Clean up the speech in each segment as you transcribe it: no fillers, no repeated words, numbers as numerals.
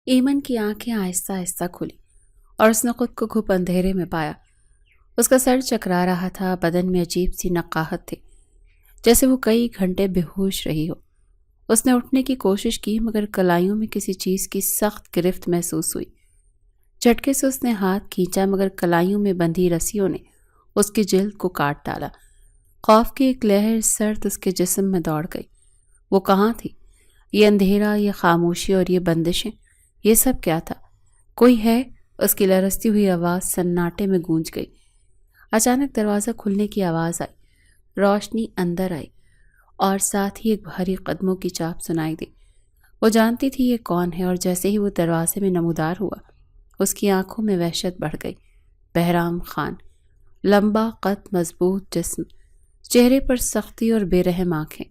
ایمن کی آنکھیں آہستہ آہستہ کھلی اور اس نے خود کو گھپ اندھیرے میں پایا۔ اس کا سر چکرا رہا تھا، بدن میں عجیب سی نقاہت تھی، جیسے وہ کئی گھنٹے بے ہوش رہی ہو۔ اس نے اٹھنے کی کوشش کی مگر کلائیوں میں کسی چیز کی سخت گرفت محسوس ہوئی۔ جھٹکے سے اس نے ہاتھ کھینچا مگر کلائیوں میں بندھی رسیوں نے اس کی جلد کو کاٹ ڈالا۔ خوف کی ایک لہر سرد اس کے جسم میں دوڑ گئی۔ وہ کہاں تھی؟ یہ اندھیرا، یہ خاموشی اور یہ بندشیں، یہ سب کیا تھا؟ کوئی ہے؟ اس کی لرزتی ہوئی آواز سناٹے میں گونج گئی۔ اچانک دروازہ کھلنے کی آواز آئی، روشنی اندر آئی اور ساتھ ہی ایک بھاری قدموں کی چاپ سنائی دی۔ وہ جانتی تھی یہ کون ہے، اور جیسے ہی وہ دروازے میں نمودار ہوا اس کی آنکھوں میں وحشت بڑھ گئی۔ بہرام خان، لمبا قد، مضبوط جسم، چہرے پر سختی اور بے رحم آنکھیں۔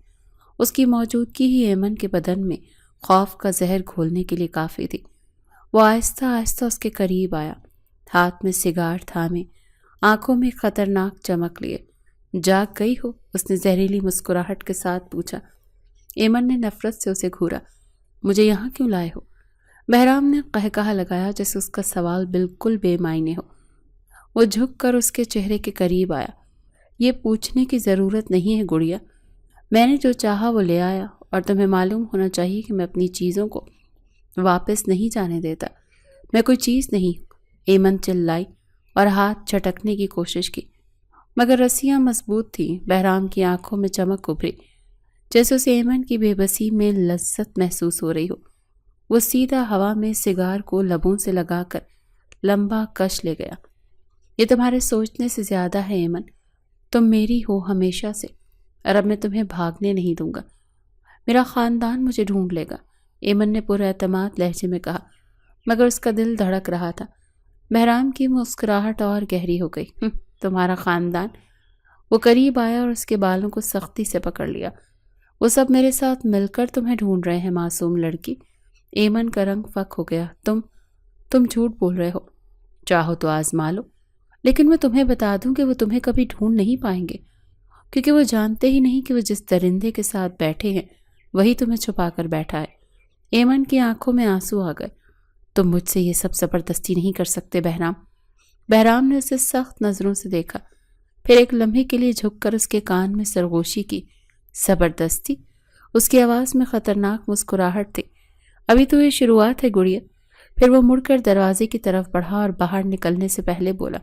اس کی موجودگی ہی ایمن کے بدن میں خوف کا زہر گھولنے کے لیے کافی تھی۔ وہ آہستہ آہستہ اس کے قریب آیا، ہاتھ میں سگار تھامے، آنکھوں میں خطرناک چمک لیے۔ جاگ گئی ہو؟ اس نے زہریلی مسکراہٹ کے ساتھ پوچھا۔ ایمن نے نفرت سے اسے گھورا۔ مجھے یہاں کیوں لائے ہو؟ بہرام نے قہقہا لگایا جیسے اس کا سوال بالکل بے معنی ہو۔ وہ جھک کر اس کے چہرے کے قریب آیا۔ یہ پوچھنے کی ضرورت نہیں ہے گڑیا، میں نے جو چاہا وہ لے آیا، اور تمہیں معلوم ہونا چاہیے کہ میں اپنی چیزوں کو واپس نہیں جانے دیتا۔ میں کوئی چیز نہیں ہوں، ایمن چلائی اور ہاتھ جھٹکنے کی کوشش کی مگر رسیاں مضبوط تھیں۔ بہرام کی آنکھوں میں چمک ابھری، جیسے اسے ایمن کی بے بسی میں لذت محسوس ہو رہی ہو۔ وہ سیدھا ہوا میں سگار کو لبوں سے لگا کر لمبا کش لے گیا۔ یہ تمہارے سوچنے سے زیادہ ہے ایمن، تم میری ہو ہمیشہ سے، اور اب میں تمہیں بھاگنے نہیں دوں گا۔ میرا خاندان مجھے ڈھونڈ لے گا، ایمن نے پر اعتماد لہجے میں کہا مگر اس کا دل دھڑک رہا تھا۔ بہرام کی مسکراہٹ اور گہری ہو گئی۔ تمہارا خاندان؟ وہ قریب آیا اور اس کے بالوں کو سختی سے پکڑ لیا۔ وہ سب میرے ساتھ مل کر تمہیں ڈھونڈ رہے ہیں معصوم لڑکی۔ ایمن کا رنگ فک ہو گیا۔ تم جھوٹ بول رہے ہو۔ چاہو تو آزما لو، لیکن میں تمہیں بتا دوں کہ وہ تمہیں کبھی ڈھونڈ نہیں پائیں گے، کیونکہ وہ جانتے ہی نہیں کہ وہ جس درندے کے ساتھ بیٹھے ہیں وہی تمہیں چھپا کر بیٹھا ہے۔ ایمن کی آنکھوں میں آنسو آ گئے۔ تم مجھ سے یہ سب زبردستی نہیں کر سکتے بہرام۔ بہرام نے اسے سخت نظروں سے دیکھا، پھر ایک لمحے کے لیے جھک کر اس کے کان میں سرگوشی کی۔ زبردستی؟ اس کی آواز میں خطرناک مسکراہٹ تھی۔ ابھی تو یہ شروعات ہے گڑیا۔ پھر وہ مڑ کر دروازے کی طرف بڑھا اور باہر نکلنے سے پہلے بولا،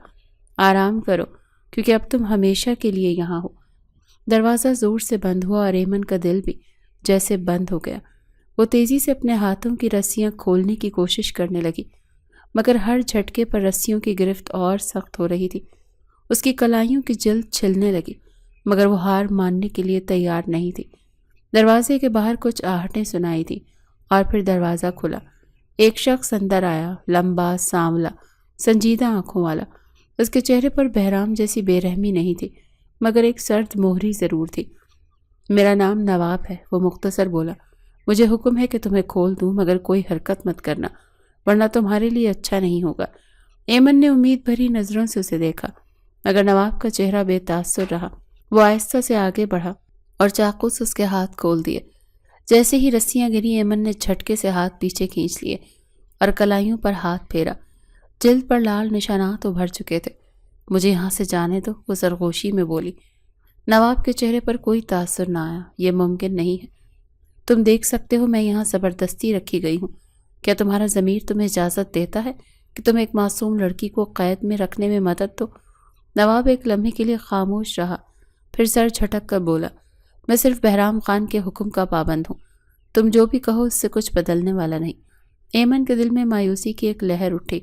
آرام کرو کیونکہ اب تم ہمیشہ کے لیے یہاں ہو۔ دروازہ زور سے بند ہوا اور ایمن کا دل بھی جیسے بند ہو گیا۔ وہ تیزی سے اپنے ہاتھوں کی رسیاں کھولنے کی کوشش کرنے لگی مگر ہر جھٹکے پر رسیوں کی گرفت اور سخت ہو رہی تھی۔ اس کی کلائیوں کی جلد چھلنے لگی مگر وہ ہار ماننے کے لیے تیار نہیں تھی۔ دروازے کے باہر کچھ آہٹیں سنائی تھی اور پھر دروازہ کھلا۔ ایک شخص اندر آیا، لمبا، سانولا، سنجیدہ آنکھوں والا۔ اس کے چہرے پر بہرام جیسی بے رحمی نہیں تھی مگر ایک سرد مہری ضرور تھی۔ میرا نام نواب ہے، وہ مختصر بولا۔ مجھے حکم ہے کہ تمہیں کھول دوں مگر کوئی حرکت مت کرنا ورنہ تمہارے لیے اچھا نہیں ہوگا۔ ایمن نے امید بھری نظروں سے اسے دیکھا مگر نواب کا چہرہ بے تاثر رہا۔ وہ آہستہ سے آگے بڑھا اور چاقو سے اس کے ہاتھ کھول دیے۔ جیسے ہی رسیاں گری ایمن نے جھٹکے سے ہاتھ پیچھے کھینچ لیے اور کلائیوں پر ہاتھ پھیرا۔ جلد پر لال نشانات ابھر چکے تھے۔ مجھے یہاں سے جانے دو، وہ سرگوشی میں بولی۔ نواب کے چہرے پر کوئی تاثر نہ آیا۔ یہ ممکن نہیں ہے، تم دیکھ سکتے ہو میں یہاں زبردستی رکھی گئی ہوں۔ کیا تمہارا ضمیر تمہیں اجازت دیتا ہے کہ تم ایک معصوم لڑکی کو قید میں رکھنے میں مدد دو؟ نواب ایک لمحے کے لیے خاموش رہا، پھر سر جھٹک کر بولا، میں صرف بہرام خان کے حکم کا پابند ہوں، تم جو بھی کہو اس سے کچھ بدلنے والا نہیں۔ ایمن کے دل میں مایوسی کی ایک لہر اٹھی۔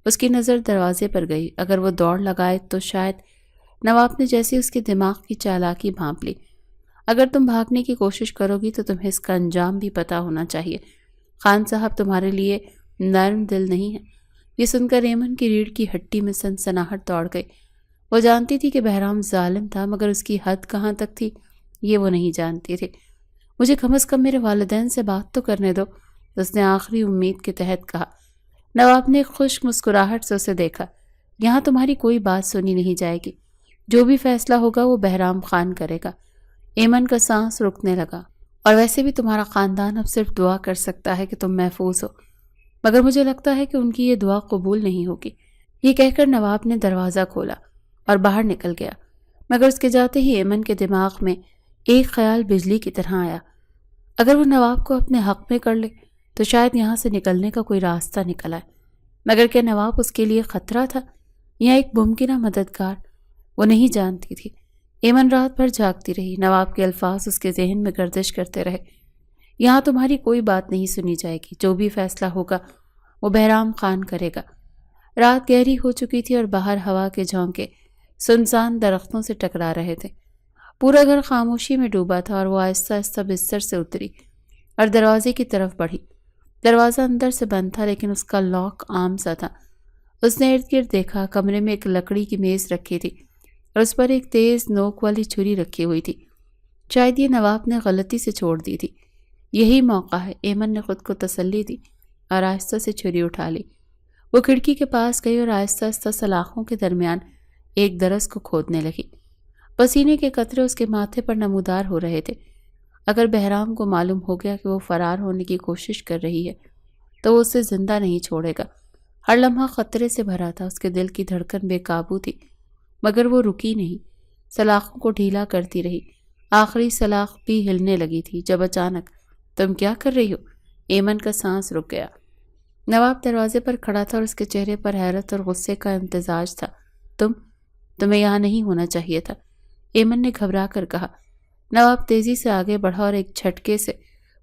اس کی نظر دروازے پر گئی۔ اگر وہ دوڑ لگائے تو شاید۔ نواب نے جیسے اس کے دماغ کی چالاکی بھانپ لی۔ اگر تم بھاگنے کی کوشش کرو گی تو تمہیں اس کا انجام بھی پتہ ہونا چاہیے۔ خان صاحب تمہارے لیے نرم دل نہیں ہے۔ یہ سن کر ایمن کی ریڑھ کی ہڈی میں سنسناہٹ دوڑ گئی۔ وہ جانتی تھی کہ بہرام ظالم تھا مگر اس کی حد کہاں تک تھی یہ وہ نہیں جانتی تھی۔ مجھے کم از کم میرے والدین سے بات تو کرنے دو، اس نے آخری امید کے تحت کہا۔ نواب نے ایک خشک مسکراہٹ سے اسے دیکھا۔ یہاں تمہاری کوئی بات سنی نہیں جائے گی، جو بھی فیصلہ ہوگا وہ بہرام خان کرے گا۔ ایمن کا سانس رکنے لگا۔ اور ویسے بھی تمہارا خاندان اب صرف دعا کر سکتا ہے کہ تم محفوظ ہو۔ مگر مجھے لگتا ہے کہ ان کی یہ دعا قبول نہیں ہوگی۔ یہ کہہ کر نواب نے دروازہ کھولا اور باہر نکل گیا، مگر اس کے جاتے ہی ایمن کے دماغ میں ایک خیال بجلی کی طرح آیا۔ اگر وہ نواب کو اپنے حق میں کر لے تو شاید یہاں سے نکلنے کا کوئی راستہ نکل آئے، مگر کیا نواب اس کے لیے خطرہ تھا یا ایک ممکنہ مددگار؟ وہ نہیں جانتی تھی۔ ایمن رات بھر جاگتی رہی، نواب کے الفاظ اس کے ذہن میں گردش کرتے رہے۔ یہاں تمہاری کوئی بات نہیں سنی جائے گی، جو بھی فیصلہ ہوگا وہ بہرام خان کرے گا۔ رات گہری ہو چکی تھی اور باہر ہوا کے جھونکے سنسان درختوں سے ٹکرا رہے تھے۔ پورا گھر خاموشی میں ڈوبا تھا اور وہ آہستہ آہستہ بستر سے اتری اور دروازے کی طرف بڑھی۔ دروازہ اندر سے بند تھا لیکن اس کا لاک عام سا تھا۔ اس نے ارد گرد دیکھا، کمرے میں ایک لکڑی کی میز رکھی تھی اور اس پر ایک تیز نوک والی چھری رکھی ہوئی تھی۔ شاید یہ نواب نے غلطی سے چھوڑ دی تھی۔ یہی موقع ہے، ایمن نے خود کو تسلی دی اور آہستہ سے چھری اٹھا لی۔ وہ کھڑکی کے پاس گئی اور آہستہ آہستہ سلاخوں کے درمیان ایک درس کو کھودنے لگی۔ پسینے کے قطرے اس کے ماتھے پر نمودار ہو رہے تھے۔ اگر بہرام کو معلوم ہو گیا کہ وہ فرار ہونے کی کوشش کر رہی ہے تو وہ اسے زندہ نہیں چھوڑے گا۔ ہر لمحہ خطرے سے بھرا تھا، اس کے دل کی دھڑکن بے قابو تھی، مگر وہ رکی نہیں، سلاخوں کو ڈھیلا کرتی رہی۔ آخری سلاخ بھی ہلنے لگی تھی جب اچانک تم کیا کر رہی ہو؟ ایمن کا سانس رک گیا۔ نواب دروازے پر کھڑا تھا اور اس کے چہرے پر حیرت اور غصے کا امتزاج تھا۔ تمہیں یہاں نہیں ہونا چاہیے تھا، ایمن نے گھبرا کر کہا۔ نواب تیزی سے آگے بڑھا اور ایک جھٹکے سے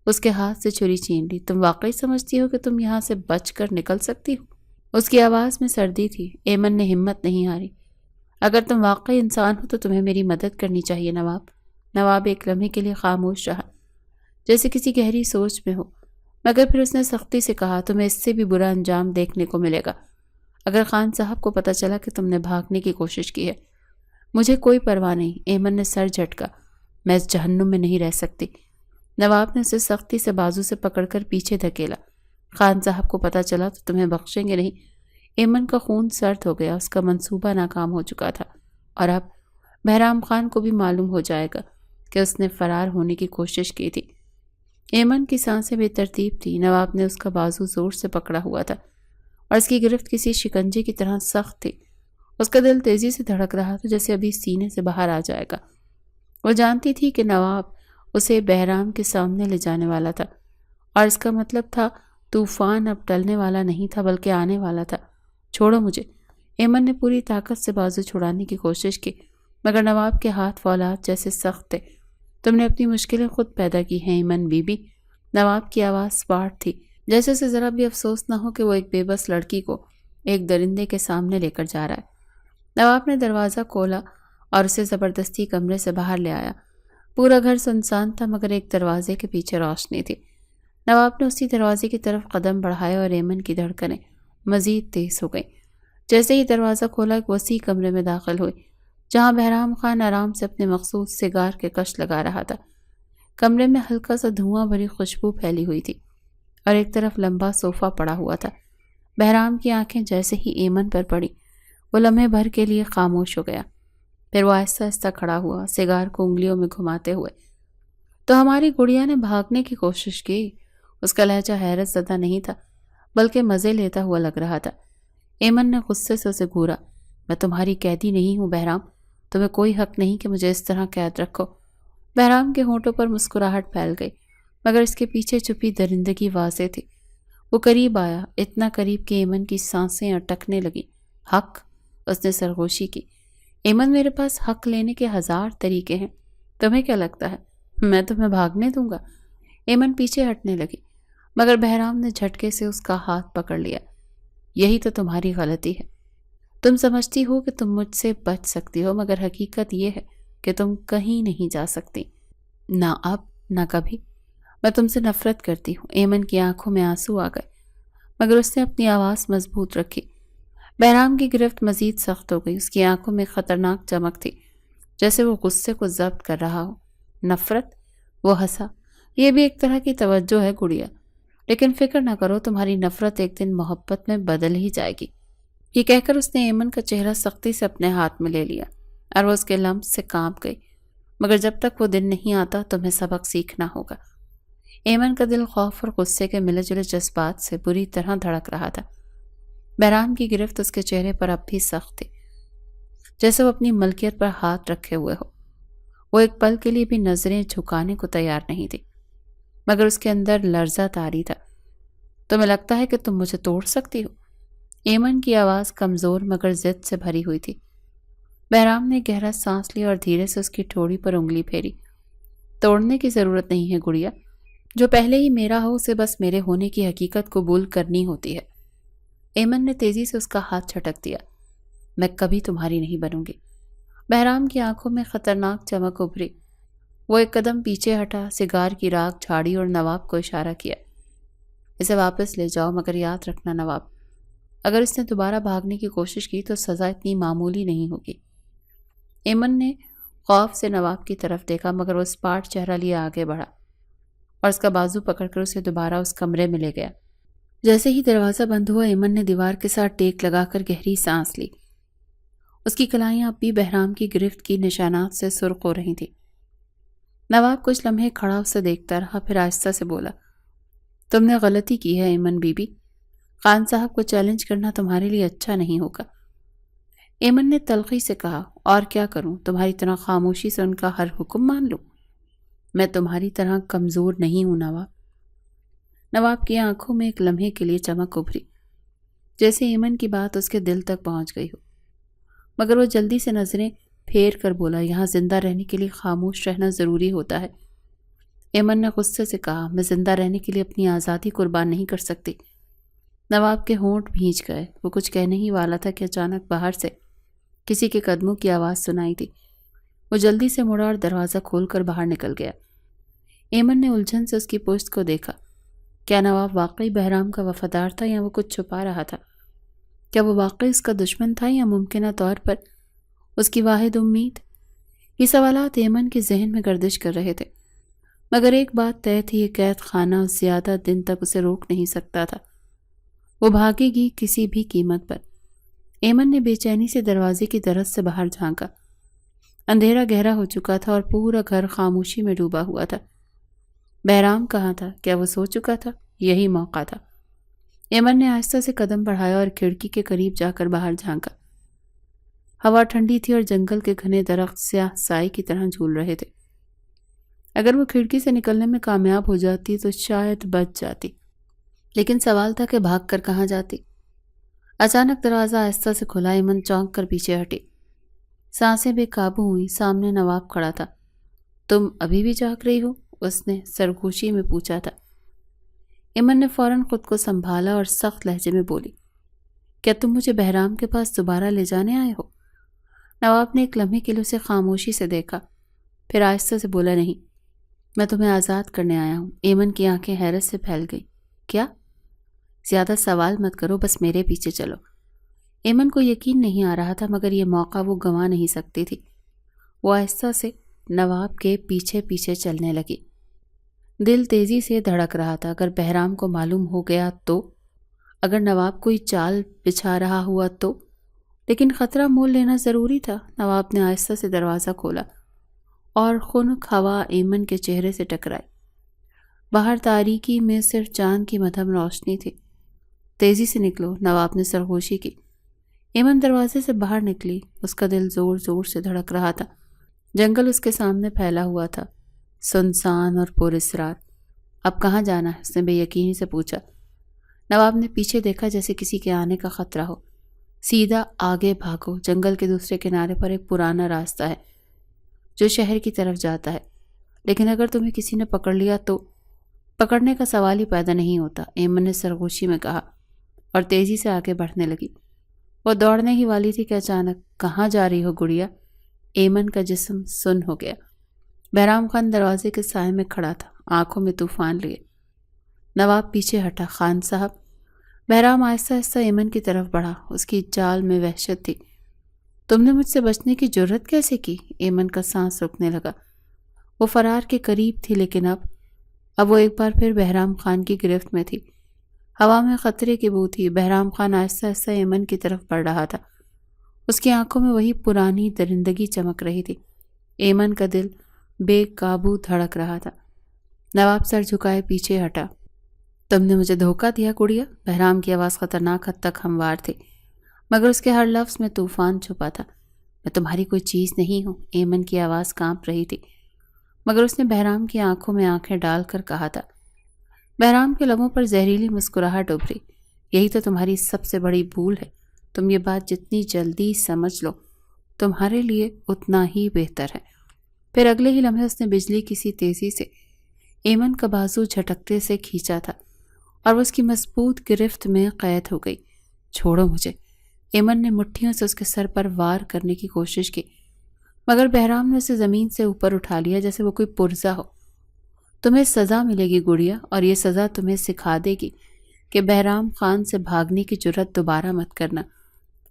اس کے ہاتھ سے چھری چھین لی۔ تم واقعی سمجھتی ہو کہ تم یہاں سے بچ کر نکل سکتی ہو؟ اس کی آواز میں سردی تھی۔ ایمن نے ہمت نہیں ہاری۔ اگر تم واقعی انسان ہو تو تمہیں میری مدد کرنی چاہیے نواب۔ نواب ایک لمحے کے لیے خاموش رہا، جیسے کسی گہری سوچ میں ہو، مگر پھر اس نے سختی سے کہا، تمہیں اس سے بھی برا انجام دیکھنے کو ملے گا اگر خان صاحب کو پتہ چلا کہ تم نے بھاگنے کی کوشش کی ہے۔ مجھے کوئی پرواہ نہیں، ایمن نے سر جھٹکا، میں اس جہنم میں نہیں رہ سکتی۔ نواب نے اسے سختی سے بازو سے پکڑ کر پیچھے دھکیلا۔ خان صاحب کو پتہ چلا تو تمہیں بخشیں گے نہیں۔ ایمن کا خون سرد ہو گیا، اس کا منصوبہ ناکام ہو چکا تھا اور اب بہرام خان کو بھی معلوم ہو جائے گا کہ اس نے فرار ہونے کی کوشش کی تھی۔ ایمن کی سانسیں بے ترتیب تھی۔ نواب نے اس کا بازو زور سے پکڑا ہوا تھا اور اس کی گرفت کسی شکنجے کی طرح سخت تھی۔ اس کا دل تیزی سے دھڑک رہا تھا، جیسے ابھی سینے سے باہر آ جائے گا۔ وہ جانتی تھی کہ نواب اسے بہرام کے سامنے لے جانے والا تھا اور اس کا مطلب تھا طوفان اب ٹلنے والا نہیں تھا بلکہ آنے والا تھا۔ چھوڑو مجھے، ایمن نے پوری طاقت سے بازو چھڑانے کی کوشش کی، مگر نواب کے ہاتھ فولاد جیسے سخت تھے۔ تم نے اپنی مشکلیں خود پیدا کی ہیں ایمن بی بی۔ نواب کی آواز سپاٹ تھی، جیسے اسے ذرا بھی افسوس نہ ہو کہ وہ ایک بے بس لڑکی کو ایک درندے کے سامنے لے کر جا رہا ہے۔ نواب نے دروازہ کھولا اور اسے زبردستی کمرے سے باہر لے آیا۔ پورا گھر سنسان تھا مگر ایک دروازے کے پیچھے روشنی تھی۔ نواب نے اسی دروازے کی طرف قدم بڑھائے اور ایمن کی دھڑکنیں مزید تیز ہو گئیں۔ جیسے ہی دروازہ کھولا ایک وسیع کمرے میں داخل ہوئی جہاں بہرام خان آرام سے اپنے مخصوص سگار کے کش لگا رہا تھا۔ کمرے میں ہلکا سا دھواں بھری خوشبو پھیلی ہوئی تھی اور ایک طرف لمبا صوفہ پڑا ہوا تھا۔ بہرام کی آنکھیں جیسے ہی ایمن پر پڑی وہ لمحے بھر کے لیے خاموش ہو گیا، پھر وہ آہستہ آہستہ کھڑا ہوا، سگار کو انگلیوں میں گھماتے ہوئے۔ تو ہماری گڑیا نے بھاگنے کی کوشش کی؟ اس کا لہجہ حیرت زدہ نہیں تھا بلکہ مزے لیتا ہوا لگ رہا تھا۔ ایمن نے غصے سے اسے گھورا، میں تمہاری قیدی نہیں ہوں بہرام، تمہیں کوئی حق نہیں کہ مجھے اس طرح قید رکھو۔ بہرام کے ہونٹوں پر مسکراہٹ پھیل گئی مگر اس کے پیچھے چھپی درندگی واضح تھی۔ وہ قریب آیا، اتنا قریب کہ ایمن کی سانسیں اٹکنے لگیں۔ حق؟ اس نے سرگوشی کی۔ ایمن میرے پاس حق لینے کے 1000 طریقے ہیں، تمہیں کیا لگتا ہے میں تمہیں بھاگنے دوں گا؟ ایمن پیچھے ہٹنے لگی مگر بہرام نے جھٹکے سے اس کا ہاتھ پکڑ لیا۔ یہی تو تمہاری غلطی ہے، تم سمجھتی ہو کہ تم مجھ سے بچ سکتی ہو مگر حقیقت یہ ہے کہ تم کہیں نہیں جا سکتی، نہ اب نہ کبھی۔ میں تم سے نفرت کرتی ہوں۔ ایمن کی آنکھوں میں آنسو آ گئے مگر اس نے اپنی آواز مضبوط رکھی۔ بہرام کی گرفت مزید سخت ہو گئی، اس کی آنکھوں میں خطرناک چمک تھی جیسے وہ غصے کو ضبط کر رہا ہو۔ نفرت؟ وہ ہنسا، یہ بھی ایک طرح کی توجہ ہے گڑیا، لیکن فکر نہ کرو، تمہاری نفرت ایک دن محبت میں بدل ہی جائے گی۔ یہ کہہ کر اس نے ایمن کا چہرہ سختی سے اپنے ہاتھ میں لے لیا اور وہ اس کے لمس سے کانپ گئی۔ مگر جب تک وہ دن نہیں آتا تمہیں سبق سیکھنا ہوگا۔ ایمن کا دل خوف اور غصے کے ملے جلے جذبات سے بری طرح دھڑک رہا تھا۔ بہرام کی گرفت اس کے چہرے پر اب بھی سخت تھی، جیسے وہ اپنی ملکیت پر ہاتھ رکھے ہوئے ہو۔ وہ ایک پل کے لیے بھی نظریں جھکانے کو تیار نہیں تھی، مگر اس کے اندر لرزہ طاری تھا۔ تمہیں لگتا ہے کہ تم مجھے توڑ سکتی ہو؟ ایمن کی آواز کمزور مگر ضد سے بھری ہوئی تھی۔ بہرام نے گہرا سانس لیا اور دھیرے سے اس کی ٹھوڑی پر انگلی پھیری۔ توڑنے کی ضرورت نہیں ہے گڑیا، جو پہلے ہی میرا ہو اسے بس میرے ہونے کی حقیقت قبول کرنی ہوتی ہے۔ ایمن نے تیزی سے اس کا ہاتھ جھٹک دیا۔ میں کبھی تمہاری نہیں بنوں گی۔ بہرام کی آنکھوں میں خطرناک چمک ابھری۔ وہ ایک قدم پیچھے ہٹا، سگار کی راکھ جھاڑی اور نواب کو اشارہ کیا۔ اسے واپس لے جاؤ، مگر یاد رکھنا نواب، اگر اس نے دوبارہ بھاگنے کی کوشش کی تو سزا اتنی معمولی نہیں ہوگی۔ ایمن نے خوف سے نواب کی طرف دیکھا، مگر وہ اسپاٹ چہرہ لیے آگے بڑھا اور اس کا بازو پکڑ کر اسے دوبارہ اس کمرے میں لے گیا۔ جیسے ہی دروازہ بند ہوا، ایمن نے دیوار کے ساتھ ٹیک لگا کر گہری سانس لی۔ اس کی کلائیاں اب بھی بہرام کی گرفت کی نشانات سے سرخ ہو رہی تھیں۔ نواب کچھ لمحے کھڑا اسے دیکھتا رہا، پھر آہستہ سے بولا، تم نے غلطی کی ہے ایمن بی بی، خان صاحب کو چیلنج کرنا تمہارے لیے اچھا نہیں ہوگا۔ ایمن نے تلخی سے کہا، اور کیا کروں؟ تمہاری طرح خاموشی سے ان کا ہر حکم مان لوں؟ میں تمہاری طرح کمزور نہیں ہوں نواب۔ نواب کی آنکھوں میں ایک لمحے کے لیے چمک ابھری، جیسے ایمن کی بات اس کے دل تک پہنچ گئی ہو، مگر وہ جلدی سے نظریں پھیر کر بولا، یہاں زندہ رہنے کے لیے خاموش رہنا ضروری ہوتا ہے۔ ایمن نے غصے سے کہا، میں زندہ رہنے کے لیے اپنی آزادی قربان نہیں کر سکتی۔ نواب کے ہونٹ بھیج گئے۔ وہ کچھ کہنے ہی والا تھا کہ اچانک باہر سے کسی کے قدموں کی آواز سنائی دی۔ وہ جلدی سے مڑا اور دروازہ کھول کر باہر نکل گیا۔ ایمن نے الجھن سے اس کی پشت کو دیکھا۔ کیا نواب واقعی بہرام کا وفادار تھا یا وہ کچھ چھپا رہا تھا؟ کیا وہ واقعی اس کا دشمن تھا یا ممکنہ طور پر اس کی واحد امید؟ یہ سوالات ایمن کے ذہن میں گردش کر رہے تھے، مگر ایک بات طے تھی، یہ قید خانہ زیادہ دن تک اسے روک نہیں سکتا تھا۔ وہ بھاگے گی کسی بھی قیمت پر۔ ایمن نے بے چینی سے دروازے کی درز سے باہر جھانکا۔ اندھیرا گہرا ہو چکا تھا اور پورا گھر خاموشی میں ڈوبا ہوا تھا۔ بہرام کہاں تھا؟ کیا وہ سو چکا تھا؟ یہی موقع تھا۔ ایمن نے آہستہ سے قدم بڑھایا اور کھڑکی کے قریب جا کر باہر جھانکا۔ ہوا ٹھنڈی تھی اور جنگل کے گھنے درخت سیاہ سائی کی طرح جھول رہے تھے۔ اگر وہ کھڑکی سے نکلنے میں کامیاب ہو جاتی تو شاید بچ جاتی، لیکن سوال تھا کہ بھاگ کر کہاں جاتی۔ اچانک دروازہ آہستہ سے کھلا۔ ایمن چونک کر پیچھے ہٹی، سانسیں بے قابو ہوئیں۔ سامنے نواب کھڑا تھا۔ تم ابھی بھی جاگ رہی ہو؟ اس نے سرگوشی میں پوچھا تھا۔ ایمن نے فوراً خود کو سنبھالا اور سخت لہجے میں بولی، کیا تم مجھے بہرام کے پاس دوبارہ لے جانے آئے ہو؟ نواب نے ایک لمحے کے لیے اسے خاموشی سے دیکھا، پھر آہستہ سے بولا، نہیں، میں تمہیں آزاد کرنے آیا ہوں۔ ایمن کی آنکھیں حیرت سے پھیل گئی۔ کیا؟ زیادہ سوال مت کرو، بس میرے پیچھے چلو۔ ایمن کو یقین نہیں آ رہا تھا، مگر یہ موقع وہ گنوا نہیں سکتی تھی۔ وہ آہستہ سے نواب کے پیچھے پیچھے چلنے لگی۔ دل تیزی سے دھڑک رہا تھا۔ اگر بہرام کو معلوم ہو گیا تو، اگر نواب کوئی چال بچھا رہا ہوا تو، لیکن خطرہ مول لینا ضروری تھا۔ نواب نے آہستہ سے دروازہ کھولا اور خنک ہوا ایمن کے چہرے سے ٹکرائی۔ باہر تاریکی میں صرف چاند کی مدھم روشنی تھی۔ تیزی سے نکلو، نواب نے سرگوشی کی۔ ایمن دروازے سے باہر نکلی۔ اس کا دل زور زور سے دھڑک رہا تھا۔ جنگل اس کے سامنے پھیلا ہوا تھا، سنسان اور پراسرار۔ اب کہاں جانا ہے؟ اس نے بے یقینی سے پوچھا۔ نواب نے پیچھے دیکھا، جیسے کسی کے آنے کا خطرہ ہو۔ سیدھا آگے بھاگو، جنگل کے دوسرے کنارے پر ایک پرانا راستہ ہے جو شہر کی طرف جاتا ہے، لیکن اگر تمہیں کسی نے پکڑ لیا تو؟ پکڑنے کا سوال ہی پیدا نہیں ہوتا، ایمن نے سرگوشی میں کہا اور تیزی سے آگے بڑھنے لگی۔ وہ دوڑنے ہی والی تھی کہ اچانک، کہاں جا رہی ہو گڑیا؟ ایمن کا جسم سن ہو گیا۔ بہرام خان دروازے کے سائے میں کھڑا تھا، آنکھوں میں طوفان لیے۔ نواب پیچھے ہٹا۔ خان صاحب۔ بہرام آہستہ آہستہ ایمن کی طرف بڑھا۔ اس کی چال میں وحشت تھی۔ تم نے مجھ سے بچنے کی جرت کیسے کی؟ ایمن کا سانس رکنے لگا۔ وہ فرار کے قریب تھی، لیکن اب وہ ایک بار پھر بہرام خان کی گرفت میں تھی۔ ہوا میں خطرے کی بو تھی۔ بہرام خان آہستہ آہستہ ایمن کی طرف بڑھ رہا تھا۔ اس کی آنکھوں میں وہی پرانی درندگی چمک رہی تھی۔ ایمن کا دل بے قابو دھڑک رہا تھا۔ نواب سر جھکائے پیچھے ہٹا۔ تم نے مجھے دھوکہ دیا گڑیا؟ بہرام کی آواز خطرناک حد تک ہموار تھی، مگر اس کے ہر لفظ میں طوفان چھپا تھا۔ میں تمہاری کوئی چیز نہیں ہوں۔ ایمن کی آواز کانپ رہی تھی، مگر اس نے بہرام کی آنکھوں میں آنکھیں ڈال کر کہا تھا۔ بہرام کے لبوں پر زہریلی مسکراہٹ ابھری۔ یہی تو تمہاری سب سے بڑی بھول ہے۔ تم یہ بات جتنی جلدی سمجھ لو تمہارے لیے اتنا ہی بہتر ہے۔ پھر اگلے ہی لمحے اس نے بجلی کی سی تیزی سے ایمن کا بازو جھٹکتے سے کھینچا تھا اور وہ اس کی مضبوط گرفت میں قید ہو گئی۔ چھوڑو مجھے۔ ایمن نے مٹھیوں سے اس کے سر پر وار کرنے کی کوشش کی، مگر بہرام نے اسے زمین سے اوپر اٹھا لیا جیسے وہ کوئی پرزا ہو۔ تمہیں سزا ملے گی گڑیا، اور یہ سزا تمہیں سکھا دے گی کہ بہرام خان سے بھاگنے کی جرات دوبارہ مت کرنا۔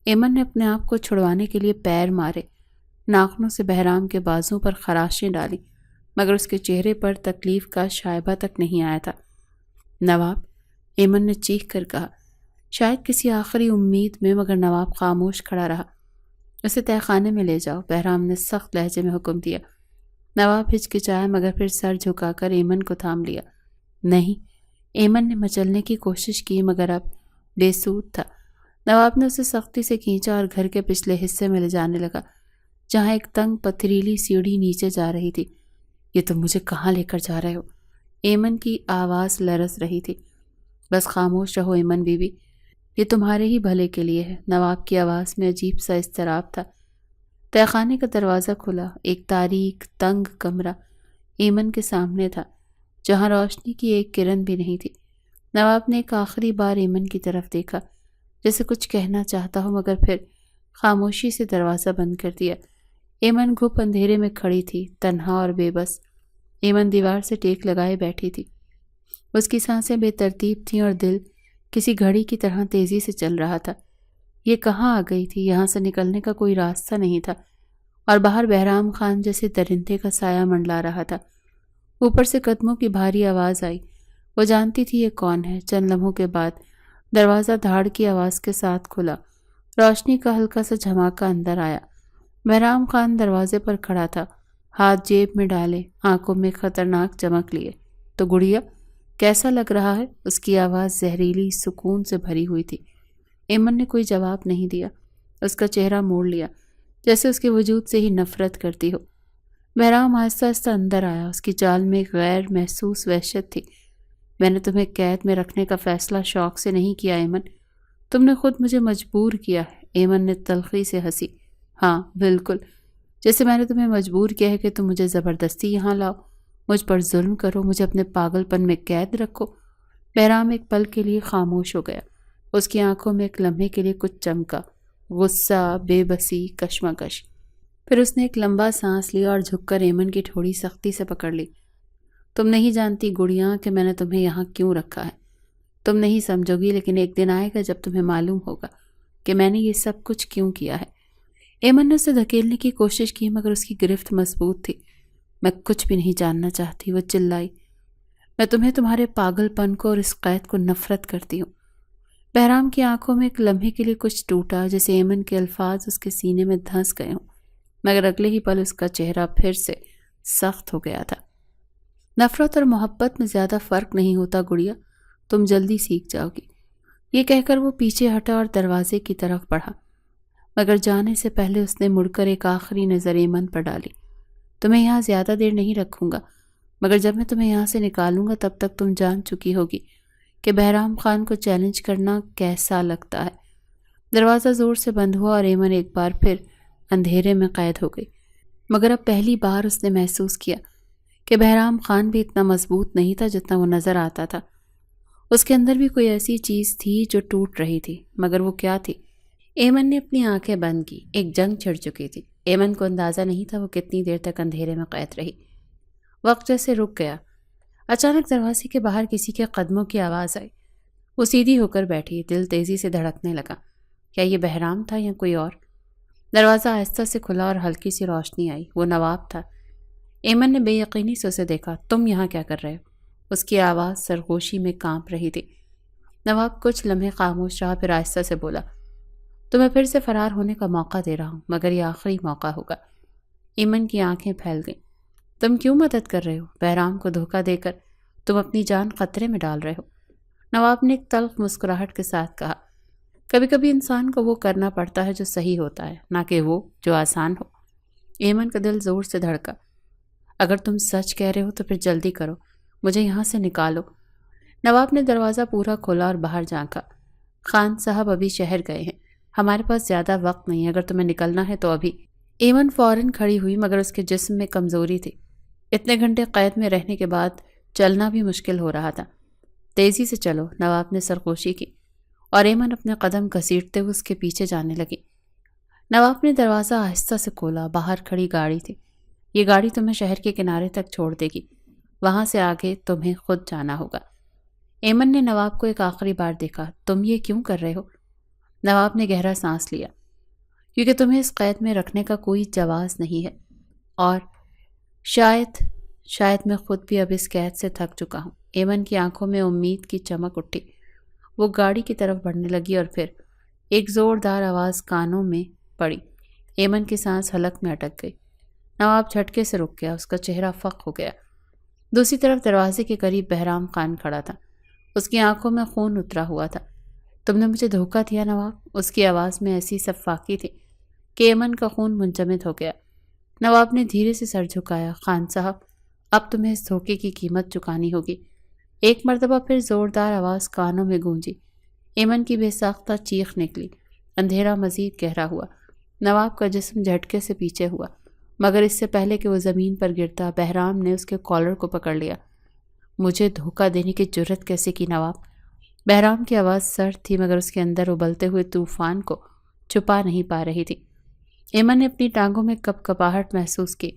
ایمن نے اپنے آپ کو چھڑوانے کے لیے پیر مارے، ناخنوں سے بہرام کے بازوں پر خراشیں ڈالی، مگر اس کے چہرے پر تکلیف کا شائبہ تک نہیں آیا تھا۔ نواب، ایمن نے چیخ کر کہا، شاید کسی آخری امید میں، مگر نواب خاموش کھڑا رہا۔ اسے تہہ خانے میں لے جاؤ، بہرام نے سخت لہجے میں حکم دیا۔ نواب ہچکچایا، مگر پھر سر جھکا کر ایمن کو تھام لیا۔ نہیں، ایمن نے مچلنے کی کوشش کی، مگر اب بے سود تھا۔ نواب نے اسے سختی سے کھینچا اور گھر کے پچھلے حصے میں لے جانے لگا، جہاں ایک تنگ پتھریلی سیڑھی نیچے جا رہی تھی۔ یہ تم مجھے کہاں لے کر جا رہے ہو؟ ایمن کی آواز لرز رہی تھی۔ بس خاموش رہو ایمن بی بی، یہ تمہارے ہی بھلے کے لیے ہے۔ نواب کی آواز میں عجیب سا اضطراب تھا۔ تہہ خانے کا دروازہ کھلا۔ ایک تاریک تنگ کمرہ ایمن کے سامنے تھا، جہاں روشنی کی ایک کرن بھی نہیں تھی۔ نواب نے ایک آخری بار ایمن کی طرف دیکھا، جیسے کچھ کہنا چاہتا ہو، مگر پھر خاموشی سے دروازہ بند کر دیا۔ ایمن گھپ اندھیرے میں کھڑی تھی، تنہا اور بے بس۔ ایمن دیوار سے ٹیک لگائے بیٹھی تھی۔ اس کی سانسیں بے ترتیب تھیں اور دل کسی گھڑی کی طرح تیزی سے چل رہا تھا۔ یہ کہاں آ گئی تھی؟ یہاں سے نکلنے کا کوئی راستہ نہیں تھا، اور باہر بہرام خان جیسے درندے کا سایہ منڈلا رہا تھا۔ اوپر سے قدموں کی بھاری آواز آئی۔ وہ جانتی تھی یہ کون ہے۔ چند لمحوں کے بعد دروازہ دھاڑ کی آواز کے ساتھ کھلا۔ روشنی کا ہلکا سا جھماکہ اندر آیا۔ بہرام خان دروازے پر کھڑا تھا، ہاتھ جیب میں ڈالے، آنکھوں میں خطرناک چمک لیے۔ تو گڑیا، کیسا لگ رہا ہے؟ اس کی آواز زہریلی سکون سے بھری ہوئی تھی۔ ایمن نے کوئی جواب نہیں دیا۔ اس کا چہرہ موڑ لیا، جیسے اس کے وجود سے ہی نفرت کرتی ہو۔ بہرام آہستہ آہستہ اندر آیا۔ اس کی چال میں ایک غیر محسوس وحشت تھی۔ میں نے تمہیں قید میں رکھنے کا فیصلہ شوق سے نہیں کیا ایمن، تم نے خود مجھے مجبور کیا ہے۔ ایمن نے تلخی سے ہنسی۔ ہاں بالکل، جیسے میں نے تمہیں مجبور کیا ہے کہ تم مجھے زبردستی یہاں لاؤ، مجھ پر ظلم کرو، مجھے اپنے پاگل پن میں قید رکھو۔ بہرام ایک پل کے لیے خاموش ہو گیا۔ اس کی آنکھوں میں ایک لمحے کے لیے کچھ چمکا، غصہ، بے بسی، کشمکش۔ پھر اس نے ایک لمبا سانس لیا اور جھک کر ایمن کی ٹھوڑی سختی سے پکڑ لی۔ تم نہیں جانتی گڑیا کہ میں نے تمہیں یہاں کیوں رکھا ہے۔ تم نہیں سمجھو گی، لیکن ایک دن آئے گا جب تمہیں معلوم ہوگا کہ میں نے یہ سب کچھ کیوں کیا ہے۔ ایمن نے اسے دھکیلنے کی کوشش کی، مگر اس کی گرفت مضبوط تھی۔ میں کچھ بھی نہیں جاننا چاہتی، وہ چلائی۔ میں تمہیں، تمہارے پاگل پن کو اور اس قید کو نفرت کرتی ہوں۔ بہرام کی آنکھوں میں ایک لمحے کے لیے کچھ ٹوٹا، جیسے ایمن کے الفاظ اس کے سینے میں دھنس گئے ہوں، مگر اگلے ہی پل اس کا چہرہ پھر سے سخت ہو گیا تھا۔ نفرت اور محبت میں زیادہ فرق نہیں ہوتا گڑیا، تم جلدی سیکھ جاؤ گی۔ یہ کہہ کر وہ پیچھے ہٹا اور دروازے کی طرف بڑھا، مگر جانے سے پہلے اس نے مڑ کر ایک آخری نظر ایمن پر ڈالی۔ تمہیں یہاں زیادہ دیر نہیں رکھوں گا، مگر جب میں تمہیں یہاں سے نکالوں گا تب تک تم جان چکی ہوگی کہ بہرام خان کو چیلنج کرنا کیسا لگتا ہے۔ دروازہ زور سے بند ہوا اور ایمن ایک بار پھر اندھیرے میں قید ہو گئی، مگر اب پہلی بار اس نے محسوس کیا کہ بہرام خان بھی اتنا مضبوط نہیں تھا جتنا وہ نظر آتا تھا۔ اس کے اندر بھی کوئی ایسی چیز تھی جو ٹوٹ رہی تھی، مگر وہ کیا تھی؟ ایمن نے اپنی آنکھیں بند کی۔ ایک جنگ چھڑ چکی تھی۔ ایمن کو اندازہ نہیں تھا وہ کتنی دیر تک اندھیرے میں قید رہی۔ وقت جیسے رک گیا۔ اچانک دروازے کے باہر کسی کے قدموں کی آواز آئی۔ وہ سیدھی ہو کر بیٹھی، دل تیزی سے دھڑکنے لگا۔ کیا یہ بہرام تھا یا کوئی اور؟ دروازہ آہستہ سے کھلا اور ہلکی سی روشنی آئی۔ وہ نواب تھا۔ ایمن نے بے یقینی سے اسے دیکھا۔ تم یہاں کیا کر رہے ہو؟ اس کی آواز سرگوشی میں کانپ رہی تھی۔ نواب کچھ لمحے خاموش رہا، پھر آہستہ سے بولا، تمہیں پھر سے فرار ہونے کا موقع دے رہا ہوں، مگر یہ آخری موقع ہوگا۔ ایمن کی آنکھیں پھیل گئیں۔ تم کیوں مدد کر رہے ہو؟ بہرام کو دھوکہ دے کر تم اپنی جان خطرے میں ڈال رہے ہو۔ نواب نے ایک تلخ مسکراہٹ کے ساتھ کہا، کبھی کبھی انسان کو وہ کرنا پڑتا ہے جو صحیح ہوتا ہے، نہ کہ وہ جو آسان ہو۔ ایمن کا دل زور سے دھڑکا۔ اگر تم سچ کہہ رہے ہو تو پھر جلدی کرو، مجھے یہاں سے نکالو۔ نواب نے دروازہ پورا کھولا اور باہر جھانکا۔ خان صاحب ابھی شہر گئے ہیں، ہمارے پاس زیادہ وقت نہیں ہے، اگر تمہیں نکلنا ہے تو ابھی۔ ایمن فوراً کھڑی ہوئی، مگر اس کے جسم میں کمزوری تھی۔ اتنے گھنٹے قید میں رہنے کے بعد چلنا بھی مشکل ہو رہا تھا۔ تیزی سے چلو، نواب نے سرخوشی کی، اور ایمن اپنے قدم گھسیٹتے ہوئے اس کے پیچھے جانے لگی۔ نواب نے دروازہ آہستہ سے کھولا۔ باہر کھڑی گاڑی تھی۔ یہ گاڑی تمہیں شہر کے کنارے تک چھوڑ دے گی، وہاں سے آگے تمہیں خود جانا ہوگا۔ ایمن نے نواب کو ایک آخری بار دیکھا۔ تم یہ کیوں کر رہے ہو؟ نواب نے گہرا سانس لیا۔ کیونکہ تمہیں اس قید میں رکھنے کا کوئی جواز نہیں ہے، اور شاید میں خود بھی اب اس قید سے تھک چکا ہوں۔ ایمن کی آنکھوں میں امید کی چمک اٹھی۔ وہ گاڑی کی طرف بڑھنے لگی اور پھر ایک زوردار آواز کانوں میں پڑی۔ ایمن کی سانس حلق میں اٹک گئی۔ نواب جھٹکے سے رک گیا، اس کا چہرہ فق ہو گیا۔ دوسری طرف دروازے کے قریب بہرام خان کھڑا تھا۔ اس کی آنکھوں میں خون اترا ہوا تھا۔ تم نے مجھے دھوکہ دیا نواب؟ اس کی آواز میں ایسی سفاکی تھی کہ ایمن کا خون منجمد ہو گیا۔ نواب نے دھیرے سے سر جھکایا۔ خان صاحب، اب تمہیں اس دھوکے کی قیمت چکانی ہوگی۔ ایک مرتبہ پھر زوردار آواز کانوں میں گونجی۔ ایمن کی بے ساختہ چیخ نکلی۔ اندھیرا مزید گہرا ہوا۔ نواب کا جسم جھٹکے سے پیچھے ہوا، مگر اس سے پہلے کہ وہ زمین پر گرتا، بہرام نے اس کے کالر کو پکڑ لیا۔ مجھے دھوکہ دینے کی جرت کیسے کی نواب؟ بہرام کی آواز سرد تھی، مگر اس کے اندر ابلتے ہوئے طوفان کو چھپا نہیں پا رہی تھی۔ ایمن نے اپنی ٹانگوں میں کپ کپاہٹ محسوس کی۔